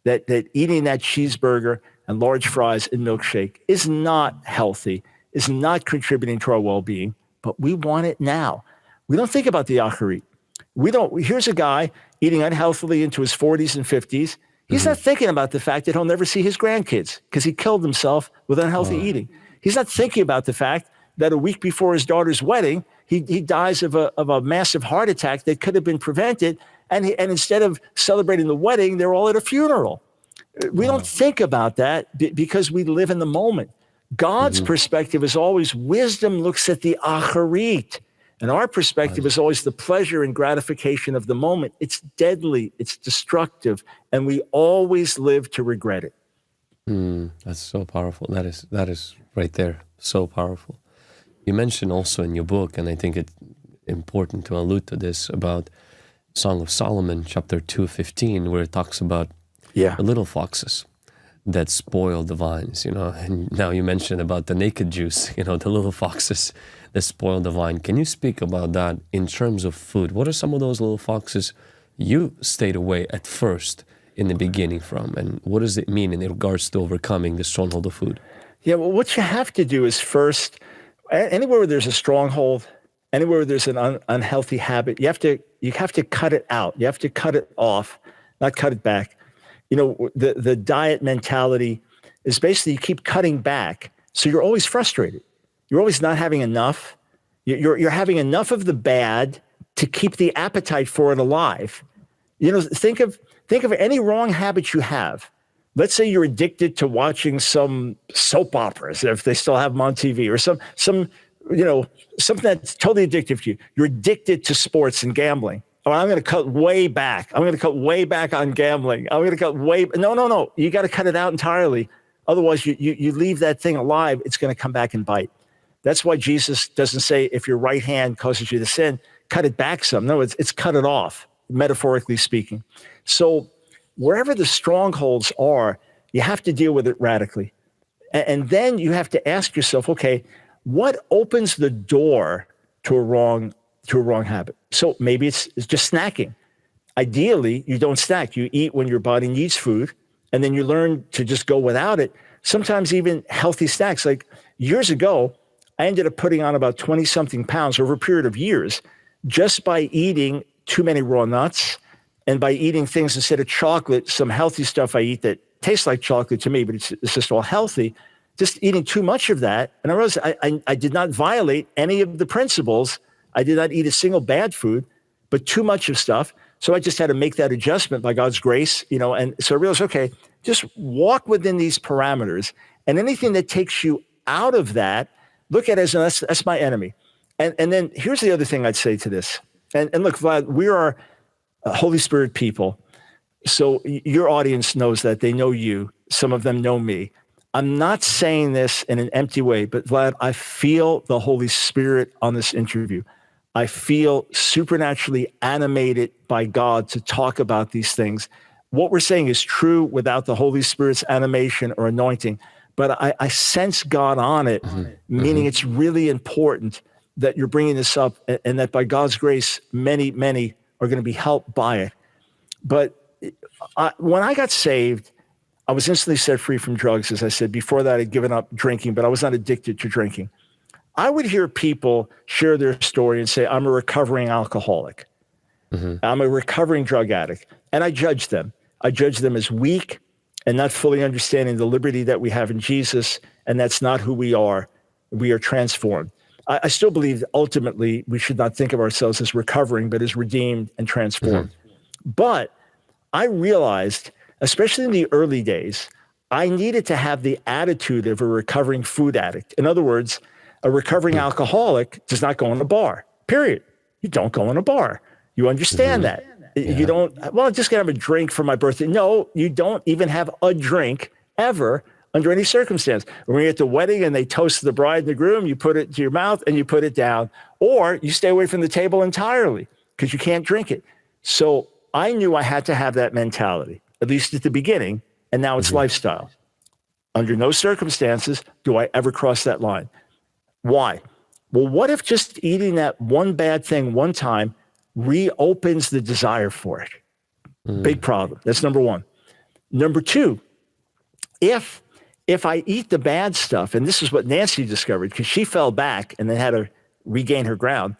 that eating that cheeseburger and large fries and milkshake is not healthy, is not contributing to our well-being, but we want it now. We don't think about the acharit. Here's a guy eating unhealthily into his 40s and 50s. He's not thinking about the fact that he'll never see his grandkids because he killed himself with unhealthy eating. He's not thinking about the fact that a week before his daughter's wedding, he dies of a massive heart attack that could have been prevented. And instead of celebrating the wedding, they're all at a funeral. We don't think about that because we live in the moment. God's perspective is always wisdom looks at the acharit. And our perspective is always the pleasure and gratification of the moment. It's deadly, it's destructive, and we always live to regret it. That's so powerful. That is right there, so powerful. You mentioned also in your book, and I think it's important to allude to this, about Song of Solomon, chapter 2:15, where it talks about the little foxes that spoil the vines, and now you mentioned about the naked Jews, the little foxes that spoil the vine. Can you speak about that in terms of food? What are some of those little foxes you stayed away at first in the beginning from, and what does it mean in regards to overcoming the stronghold of food? Yeah, well, what you have to do is first, anywhere where there's a stronghold, anywhere where there's an unhealthy habit, you have to cut it out. You have to cut it off, not cut it back. The diet mentality is basically you keep cutting back, so you're always frustrated. You're always not having enough. You're having enough of the bad to keep the appetite for it alive. Think of any wrong habit you have. Let's say you're addicted to watching some soap operas, if they still have them on TV, or something that's totally addictive to you. You're addicted to sports and gambling. Oh, I'm going to cut way back. I'm going to cut way back on gambling. I'm going to cut way. No. You got to cut it out entirely. Otherwise, you leave that thing alive. It's going to come back and bite. That's why Jesus doesn't say if your right hand causes you to sin, cut it back some. No, it's cut it off, metaphorically speaking. So wherever the strongholds are, you have to deal with it radically. And then you have to ask yourself, okay, what opens the door to a wrong habit? So maybe it's just snacking. Ideally, you don't snack. You eat when your body needs food, and then you learn to just go without it. Sometimes even healthy snacks. Like years ago, I ended up putting on about 20-something pounds over a period of years just by eating too many raw nuts and by eating things instead of chocolate, some healthy stuff I eat that tastes like chocolate to me, but it's just all healthy. Just eating too much of that. And I realized I did not violate any of the principles. I did not eat a single bad food, but too much of stuff. So I just had to make that adjustment by God's grace, and so I realized, okay, just walk within these parameters, and anything that takes you out of that, look at it as that's my enemy. And then here's the other thing I'd say to this. And look, Vlad, we are Holy Spirit people. So your audience knows that. They know you. Some of them know me. I'm not saying this in an empty way, but Vlad, I feel the Holy Spirit on this interview. I feel supernaturally animated by God to talk about these things. What we're saying is true without the Holy Spirit's animation or anointing, but I sense God on it, meaning it's really important that you're bringing this up, and that by God's grace, many, many are going to be helped by it. But when I got saved, I was instantly set free from drugs. As I said, before that, I'd given up drinking, but I was not addicted to drinking. I would hear people share their story and say, I'm a recovering alcoholic. I'm a recovering drug addict. And I judge them. I judge them as weak and not fully understanding the liberty that we have in Jesus. And that's not who we are. We are transformed. I still believe that ultimately we should not think of ourselves as recovering, but as redeemed and transformed. But I realized, especially in the early days, I needed to have the attitude of a recovering food addict. In other words, a recovering alcoholic does not go in a bar, period. You don't go in a bar. You understand that. You don't, well, I'm just going to have a drink for my birthday. No, you don't even have a drink ever under any circumstance. When you're at the wedding and they toast the bride and the groom, you put it to your mouth and you put it down, or you stay away from the table entirely because you can't drink it. So I knew I had to have that mentality, at least at the beginning, and now it's lifestyle. Under no circumstances do I ever cross that line. Why? Well, what if just eating that one bad thing one time reopens the desire for it? Big problem. That's number one. Number two, if I eat the bad stuff, and this is what Nancy discovered, because she fell back and then had to regain her ground.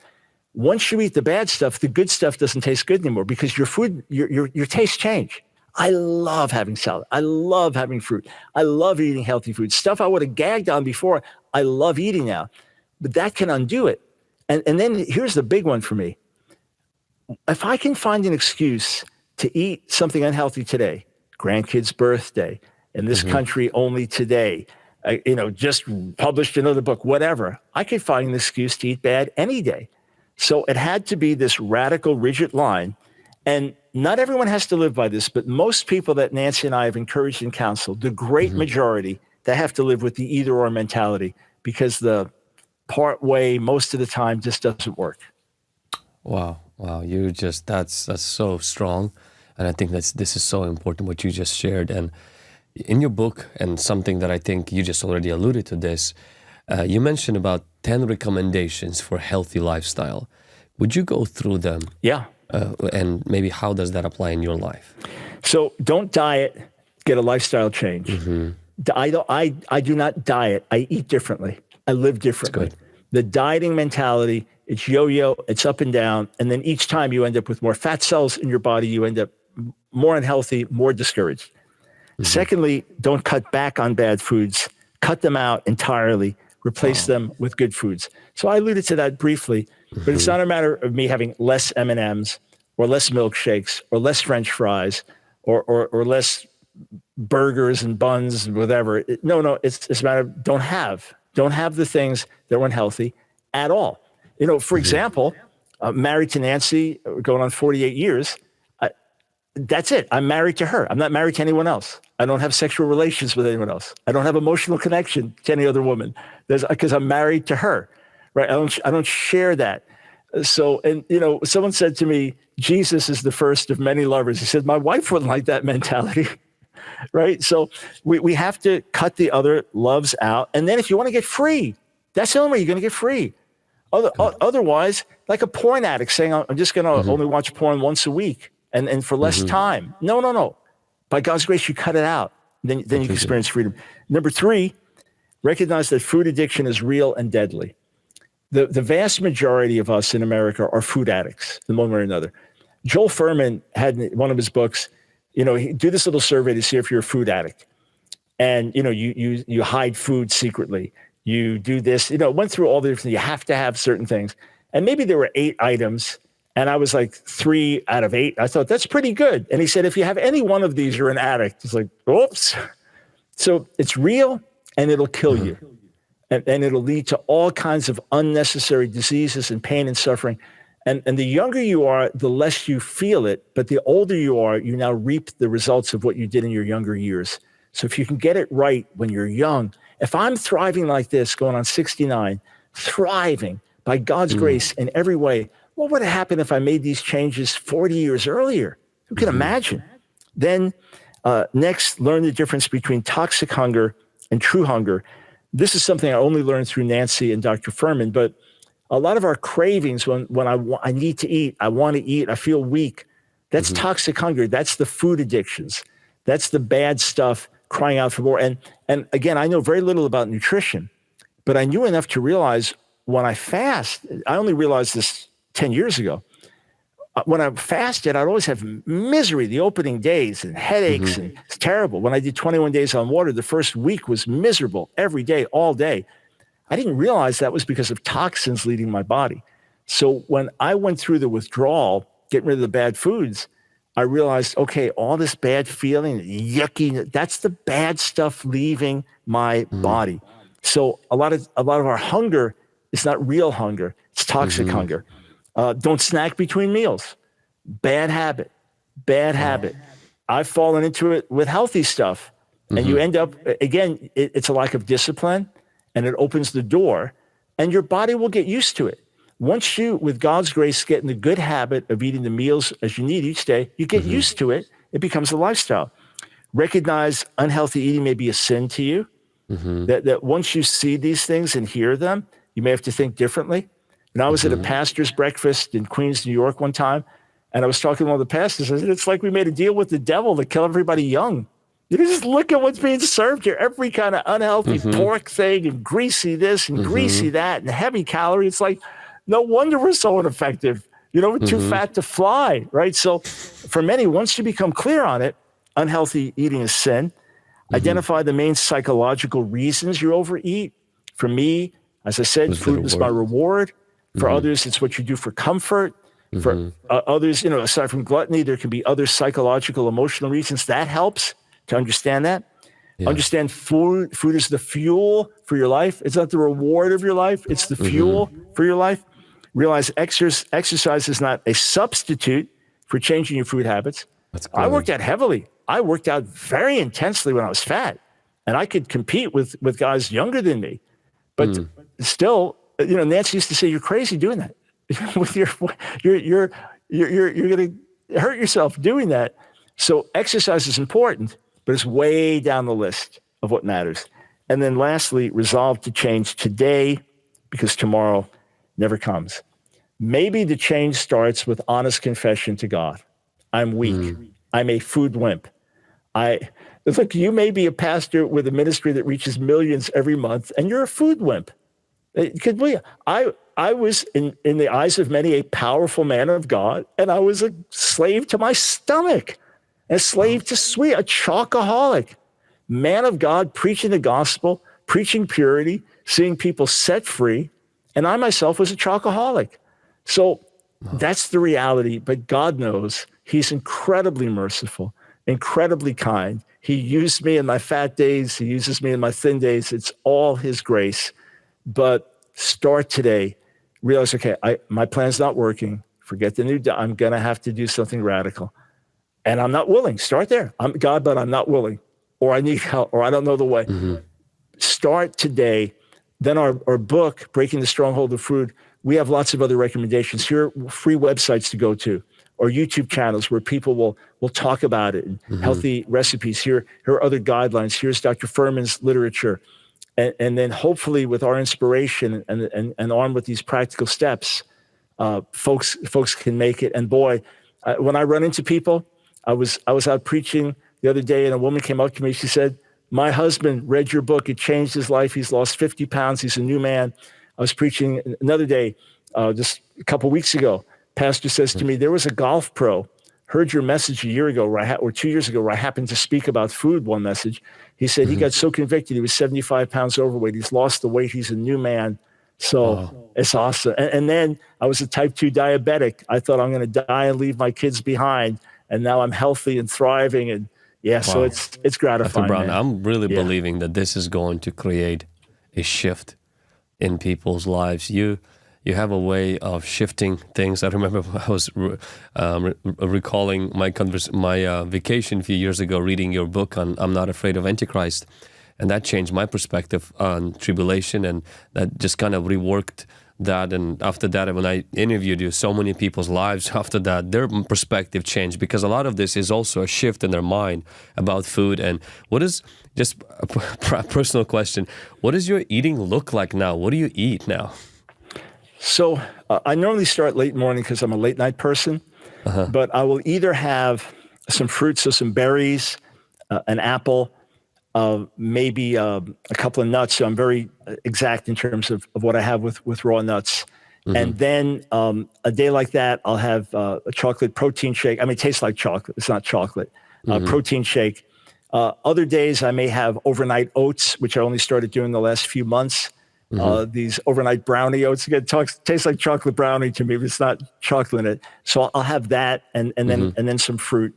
Once you eat the bad stuff, the good stuff doesn't taste good anymore because your food, your tastes change. I love having salad. I love having fruit. I love eating healthy food. Stuff I would have gagged on before, I love eating now. But that can undo it. And then here's the big one for me. if I can find an excuse to eat something unhealthy today, grandkid's birthday, in this country only today, just published another book, whatever, I could find an excuse to eat bad any day. So it had to be this radical, rigid line. And not everyone has to live by this, but most people that Nancy and I have encouraged and counseled, the great majority, they have to live with the either or mentality, because the part way most of the time just doesn't work. Wow. That's so strong. And I think this is so important what you just shared. And in your book, and something that I think you just already alluded to this, you mentioned about 10 recommendations for healthy lifestyle. Would you go through them? Yeah. And maybe how does that apply in your life? So don't diet, get a lifestyle change. I do not diet. I eat differently. I live differently. The dieting mentality, it's yo-yo, it's up and down. And then each time you end up with more fat cells in your body, you end up more unhealthy, more discouraged. Secondly, don't cut back on bad foods. Cut them out entirely. Replace them with good foods. So I alluded to that briefly, but it's not a matter of me having less M&Ms or less milkshakes or less French fries or less burgers and buns and whatever. No, it's a matter of don't have the things that are unhealthy at all. For example, married to Nancy, going on 48 years. That's it. I'm married to her. I'm not married to anyone else. I don't have sexual relations with anyone else. I don't have emotional connection to any other woman because I'm married to her, right? I don't share that. So, and someone said to me, Jesus is the first of many lovers. He said, my wife wouldn't like that mentality, right? So we have to cut the other loves out. And then if you want to get free, that's the only way you're going to get free. Otherwise, like a porn addict saying, I'm just going to only watch porn once a week. And for less time. No. By God's grace, you cut it out. Then you can experience freedom. Number 3, recognize that food addiction is real and deadly. The vast majority of us in America are food addicts in one way or another. Joel Furman had in one of his books, he do this little survey to see if you're a food addict. And, you hide food secretly. You do this, went through all the different, you have to have certain things. And maybe there were 8 items. And I was like 3 out of 8. I thought, that's pretty good. And he said, if you have any one of these, you're an addict. It's like, oops. So it's real and it'll kill you. And it'll lead to all kinds of unnecessary diseases and pain and suffering. And the younger you are, the less you feel it. But the older you are, you now reap the results of what you did in your younger years. So if you can get it right when you're young, if I'm thriving like this, going on 69, thriving by God's grace in every way, what would have happened if I made these changes 40 years earlier? Who can imagine? Then next, learn the difference between toxic hunger and true hunger. This is something I only learned through Nancy and Dr. Furman, but a lot of our cravings when I need to eat, I want to eat, I feel weak, that's toxic hunger. That's the food addictions. That's the bad stuff crying out for more. And again, I know very little about nutrition, but I knew enough to realize when I fast, I only realized this 10 years ago, when I fasted, I'd always have misery the opening days and headaches, and it's terrible. When I did 21 days on water, the first week was miserable every day, all day. I didn't realize that was because of toxins leaving my body. So when I went through the withdrawal, getting rid of the bad foods, I realized, okay, all this bad feeling, yucky, that's the bad stuff leaving my body. So a lot of our hunger is not real hunger, it's toxic hunger. Don't snack between meals. Bad habit. I've fallen into it with healthy stuff. And you end up, again, it's a lack of discipline, and it opens the door, and your body will get used to it. Once you, with God's grace, get in the good habit of eating the meals as you need each day, you get used to it. It becomes a lifestyle. Recognize unhealthy eating may be a sin to you. That once you see these things and hear them, you may have to think differently. And I was at a pastor's breakfast in Queens, New York one time, and I was talking to one of the pastors. I said, it's like we made a deal with the devil to kill everybody young. You just look at what's being served here. Every kind of unhealthy pork thing and greasy this and greasy that and heavy calorie. It's like, no wonder we're so ineffective. We're too fat to fly, right? So for many, once you become clear on it, unhealthy eating is sin. Identify the main psychological reasons you overeat. For me, as I said, food is my reward. For others, it's what you do for comfort. For others, aside from gluttony, there can be other psychological, emotional reasons. That helps to understand that. Yeah. Understand food is the fuel for your life. It's not the reward of your life. It's the fuel for your life. Realize exercise is not a substitute for changing your food habits. That's good. I worked out heavily. I worked out very intensely when I was fat, and I could compete with guys younger than me. But still, Nancy used to say, "You're crazy doing that. With you're going to hurt yourself doing that." So exercise is important, but it's way down the list of what matters. And then lastly, resolve to change today, because tomorrow never comes. Maybe the change starts with honest confession to God. I'm weak. I'm a food wimp. Look, you may be a pastor with a ministry that reaches millions every month, and you're a food wimp. I was, in the eyes of many, a powerful man of God, and I was a slave to my stomach, a slave to sweet, a chocoholic. Man of God, preaching the gospel, preaching purity, seeing people set free, and I myself was a chocoholic. So that's the reality, but God knows. He's incredibly merciful, incredibly kind. He used me in my fat days. He uses me in my thin days. It's all his grace. But start today. Realize, okay, my plan's not working. Forget the new, I'm going to have to do something radical. And I'm not willing. Start there. I'm God, but I'm not willing. Or I need help, or I don't know the way. Start today. Then our book, Breaking the Stronghold of Food, we have lots of other recommendations. Here are free websites to go to, or YouTube channels where people will talk about it, and healthy recipes. Here are other guidelines. Here's Dr. Furman's literature. And then hopefully with our inspiration and armed with these practical steps, folks can make it. And boy, when I run into people, I was out preaching the other day, and a woman came up to me. She said, "My husband read your book. It changed his life. He's lost 50 pounds. He's a new man." I was preaching another day, just a couple weeks ago. Pastor says to me, "There was a golf pro, heard your message a year ago, or 2 years ago, where I happened to speak about food, one message." He said he got so convicted. He was 75 pounds overweight. He's lost the weight. He's a new man. So it's awesome. And then I was a type 2 diabetic. I thought I'm going to die and leave my kids behind. And now I'm healthy and thriving. And so it's gratifying. Dr. Brown, man. I'm really believing that this is going to create a shift in people's lives. You have a way of shifting things. I remember I was recalling my vacation a few years ago, reading your book on I'm Not Afraid of Antichrist, and that changed my perspective on tribulation, and that just kind of reworked that. And after that, when I interviewed you, so many people's lives after that, their perspective changed, because a lot of this is also a shift in their mind about food. And what is, just a personal question, what does your eating look like now? What do you eat now? So I normally start late morning because I'm a late night person, but I will either have some fruit, so some berries, an apple, maybe a couple of nuts. So I'm very exact in terms of what I have with raw nuts. And then a day like that, I'll have a chocolate protein shake. I mean, it tastes like chocolate. It's not chocolate. Protein shake. Other days, I may have overnight oats, which I only started doing the last few months. These overnight brownie oats, again, tastes like chocolate brownie to me, but it's not chocolate in it. So I'll have that, and then some fruit.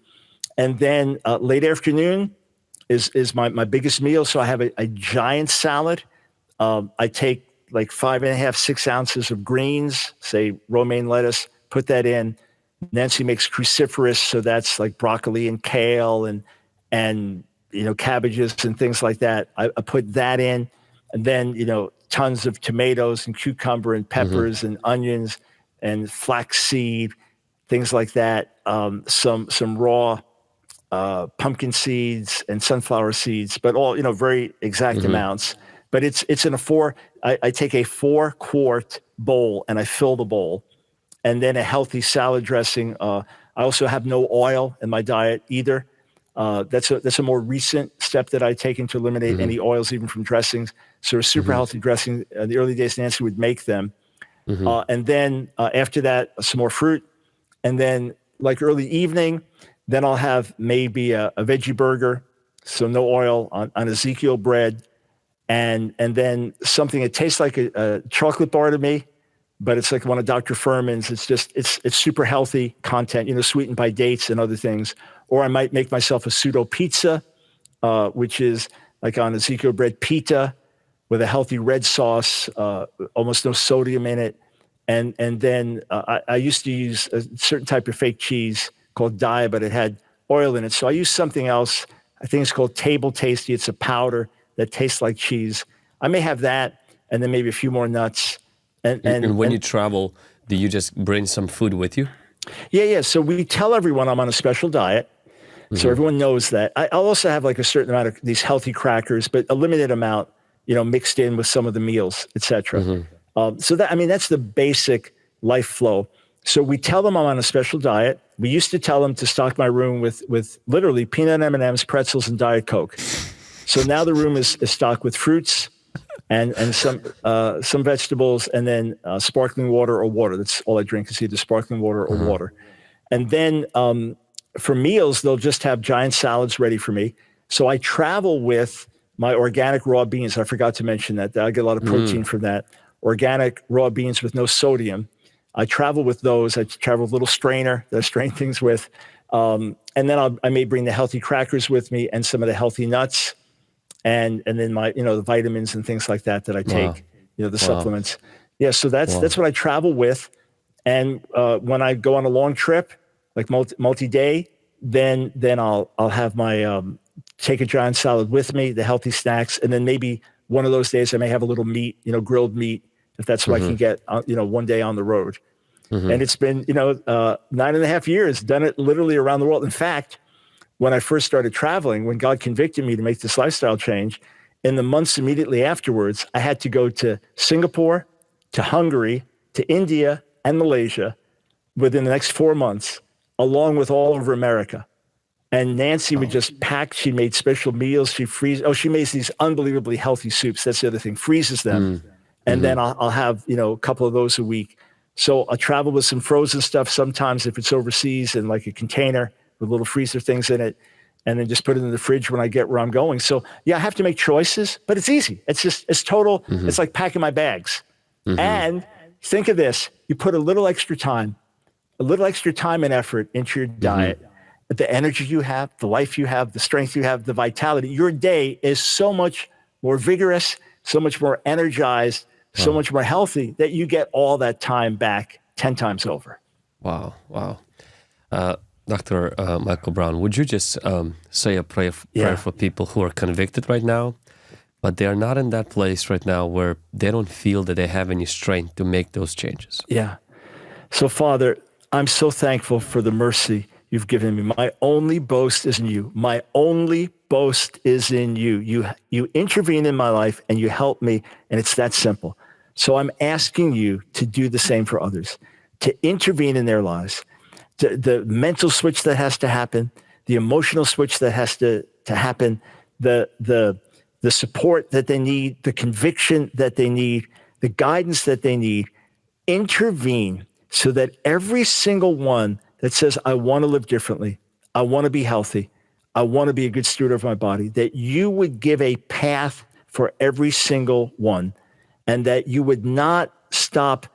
And then late afternoon is my biggest meal. So I have a giant salad. I take like 5.5, 6 ounces of greens, say romaine lettuce, put that in. Nancy makes cruciferous, so that's like broccoli and kale and cabbages and things like that. I put that in, and then tons of tomatoes and cucumber and peppers and onions and flaxseed, things like that. Some raw pumpkin seeds and sunflower seeds, but all very exact amounts. But it's in I take a 4-quart bowl and I fill the bowl, and then a healthy salad dressing. I also have no oil in my diet either. That's a more recent step that I taken to eliminate any oils, even from dressings. So a super healthy dressing. In the early days, Nancy would make them. And then after that, some more fruit. And then like early evening, then I'll have maybe a veggie burger, so no oil, on Ezekiel bread. And then something that tastes like a chocolate bar to me, but it's like one of Dr. Furman's. It's super healthy content, sweetened by dates and other things. Or I might make myself a pseudo pizza, which is like on Ezekiel bread pita with a healthy red sauce, almost no sodium in it. And then I used to use a certain type of fake cheese called dye, but it had oil in it. So I used something else. I think it's called Table Tasty. It's a powder that tastes like cheese. I may have that, and then maybe a few more nuts. And when you travel, do you just bring some food with you? Yeah. So we tell everyone I'm on a special diet. So everyone knows that. I'll also have like a certain amount of these healthy crackers, but a limited amount, mixed in with some of the meals, et cetera. So that's the basic life flow. So we tell them I'm on a special diet. We used to tell them to stock my room with literally peanut M&Ms, pretzels, and Diet Coke. So now the room is stocked with fruits and some vegetables, and then sparkling water or water. That's all I drink is either sparkling water or water. And then for meals, they'll just have giant salads ready for me. So I travel with my organic raw beans. I forgot to mention that. I get a lot of protein from that. Organic raw beans with no sodium. I travel with those. I travel with a little strainer that I strain things with. And then I may bring the healthy crackers with me and some of the healthy nuts. And then my, the vitamins and things like that I take, the supplements. Yeah. So that's what I travel with. And when I go on a long trip, like multi-day, then I'll have my, take a giant salad with me, the healthy snacks. And then maybe one of those days I may have a little meat, grilled meat, if that's what I can get, one day on the road. And it's been, 9.5 years, done it literally around the world. In fact, when I first started traveling, when God convicted me to make this lifestyle change, in the months immediately afterwards, I had to go to Singapore, to Hungary, to India, and Malaysia within the next 4 months, along with all over America. And Nancy would just pack. She made special meals. She makes these unbelievably healthy soups. That's the other thing, freezes them. And then I'll have, a couple of those a week. So I travel with some frozen stuff sometimes if it's overseas in like a container with little freezer things in it, and then just put it in the fridge when I get where I'm going. So yeah, I have to make choices, but it's easy. It's total. It's like packing my bags. And think of this, you put a little extra time and effort into your diet, the energy you have, the life you have, the strength you have, the vitality, your day is so much more vigorous, so much more energized, so much more healthy that you get all that time back 10 times over. Wow. Dr. Michael Brown, would you just say a prayer for people who are convicted right now, but they're not in that place right now where they don't feel that they have any strength to make those changes? Yeah. So, Father, I'm so thankful for the mercy you've given me. My only boast is in you. My only boast is in you. You intervene in my life and you help me, and it's that simple. So I'm asking you to do the same for others, to intervene in their lives. The mental switch that has to happen, the emotional switch that has to happen, the support that they need, the conviction that they need, the guidance that they need. Intervene so that every single one that says, I want to live differently, I want to be healthy, I want to be a good steward of my body, that you would give a path for every single one, and that you would not stop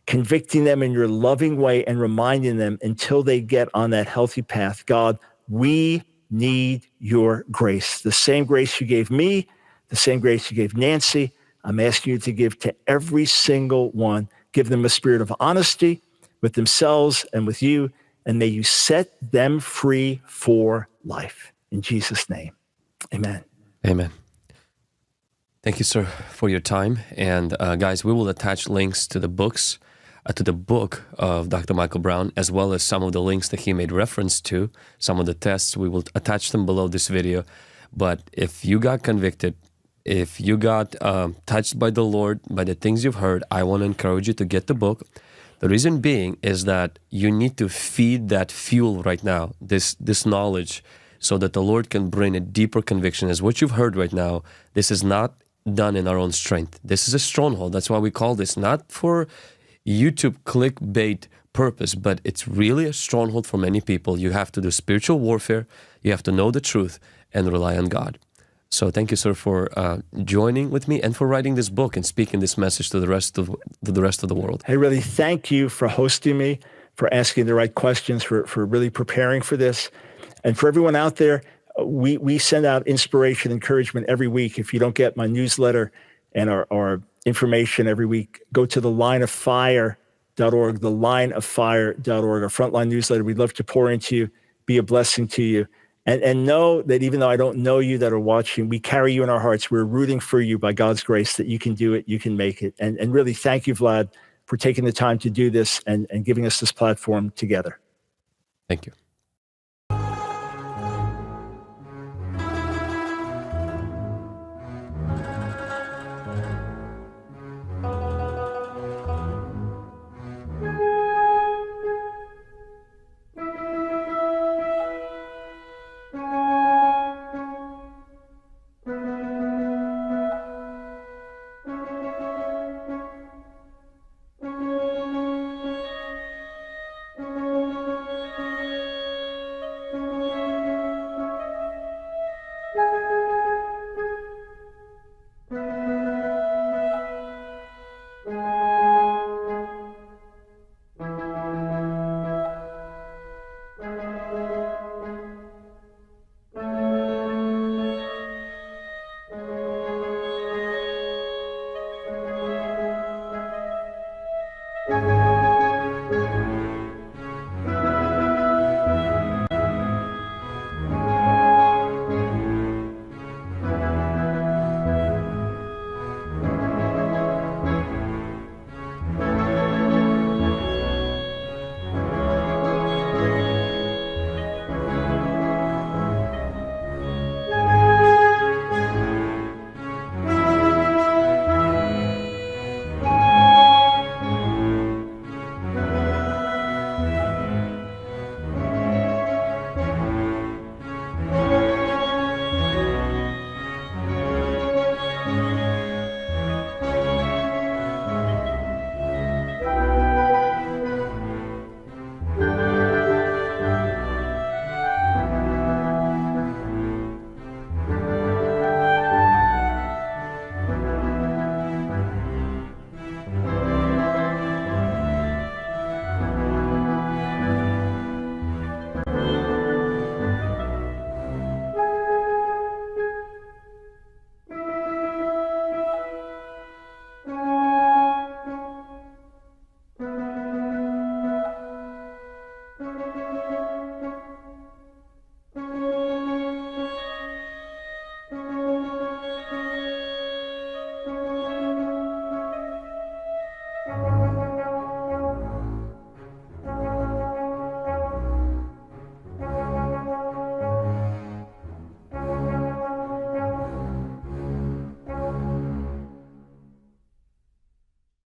convicting them in your loving way and reminding them until they get on that healthy path. God, we need your grace. The same grace you gave me, the same grace you gave Nancy, I'm asking you to give to every single one. Give them a spirit of honesty with themselves and with you, and may you set them free for life. In Jesus' name, amen. Amen. Thank you, sir, for your time. And guys, we will attach links to the books, to the book of Dr. Michael Brown, as well as some of the links that he made reference to, some of the tests. We will attach them below this video. But if you got convicted, if you got touched by the Lord, by the things you've heard, I want to encourage you to get the book. The reason being is that you need to feed that fuel right now, this knowledge, so that the Lord can bring a deeper conviction. As what you've heard right now, this is not done in our own strength. This is a stronghold. That's why we call this, not for YouTube clickbait purpose, but it's really a stronghold for many people. You have to do spiritual warfare. You have to know the truth and rely on God. So thank you, sir, for joining with me and for writing this book and speaking this message to the rest of the world. Hey, really, thank you for hosting me, for asking the right questions, for really preparing for this. And for everyone out there, we send out inspiration, encouragement every week. If you don't get my newsletter and our information every week, go to thelineoffire.org, thelineoffire.org, our frontline newsletter. We'd love to pour into you, be a blessing to you. And know that even though I don't know you that are watching, we carry you in our hearts. We're rooting for you by God's grace that you can do it, you can make it. And really, thank you, Vlad, for taking the time to do this and giving us this platform together. Thank you.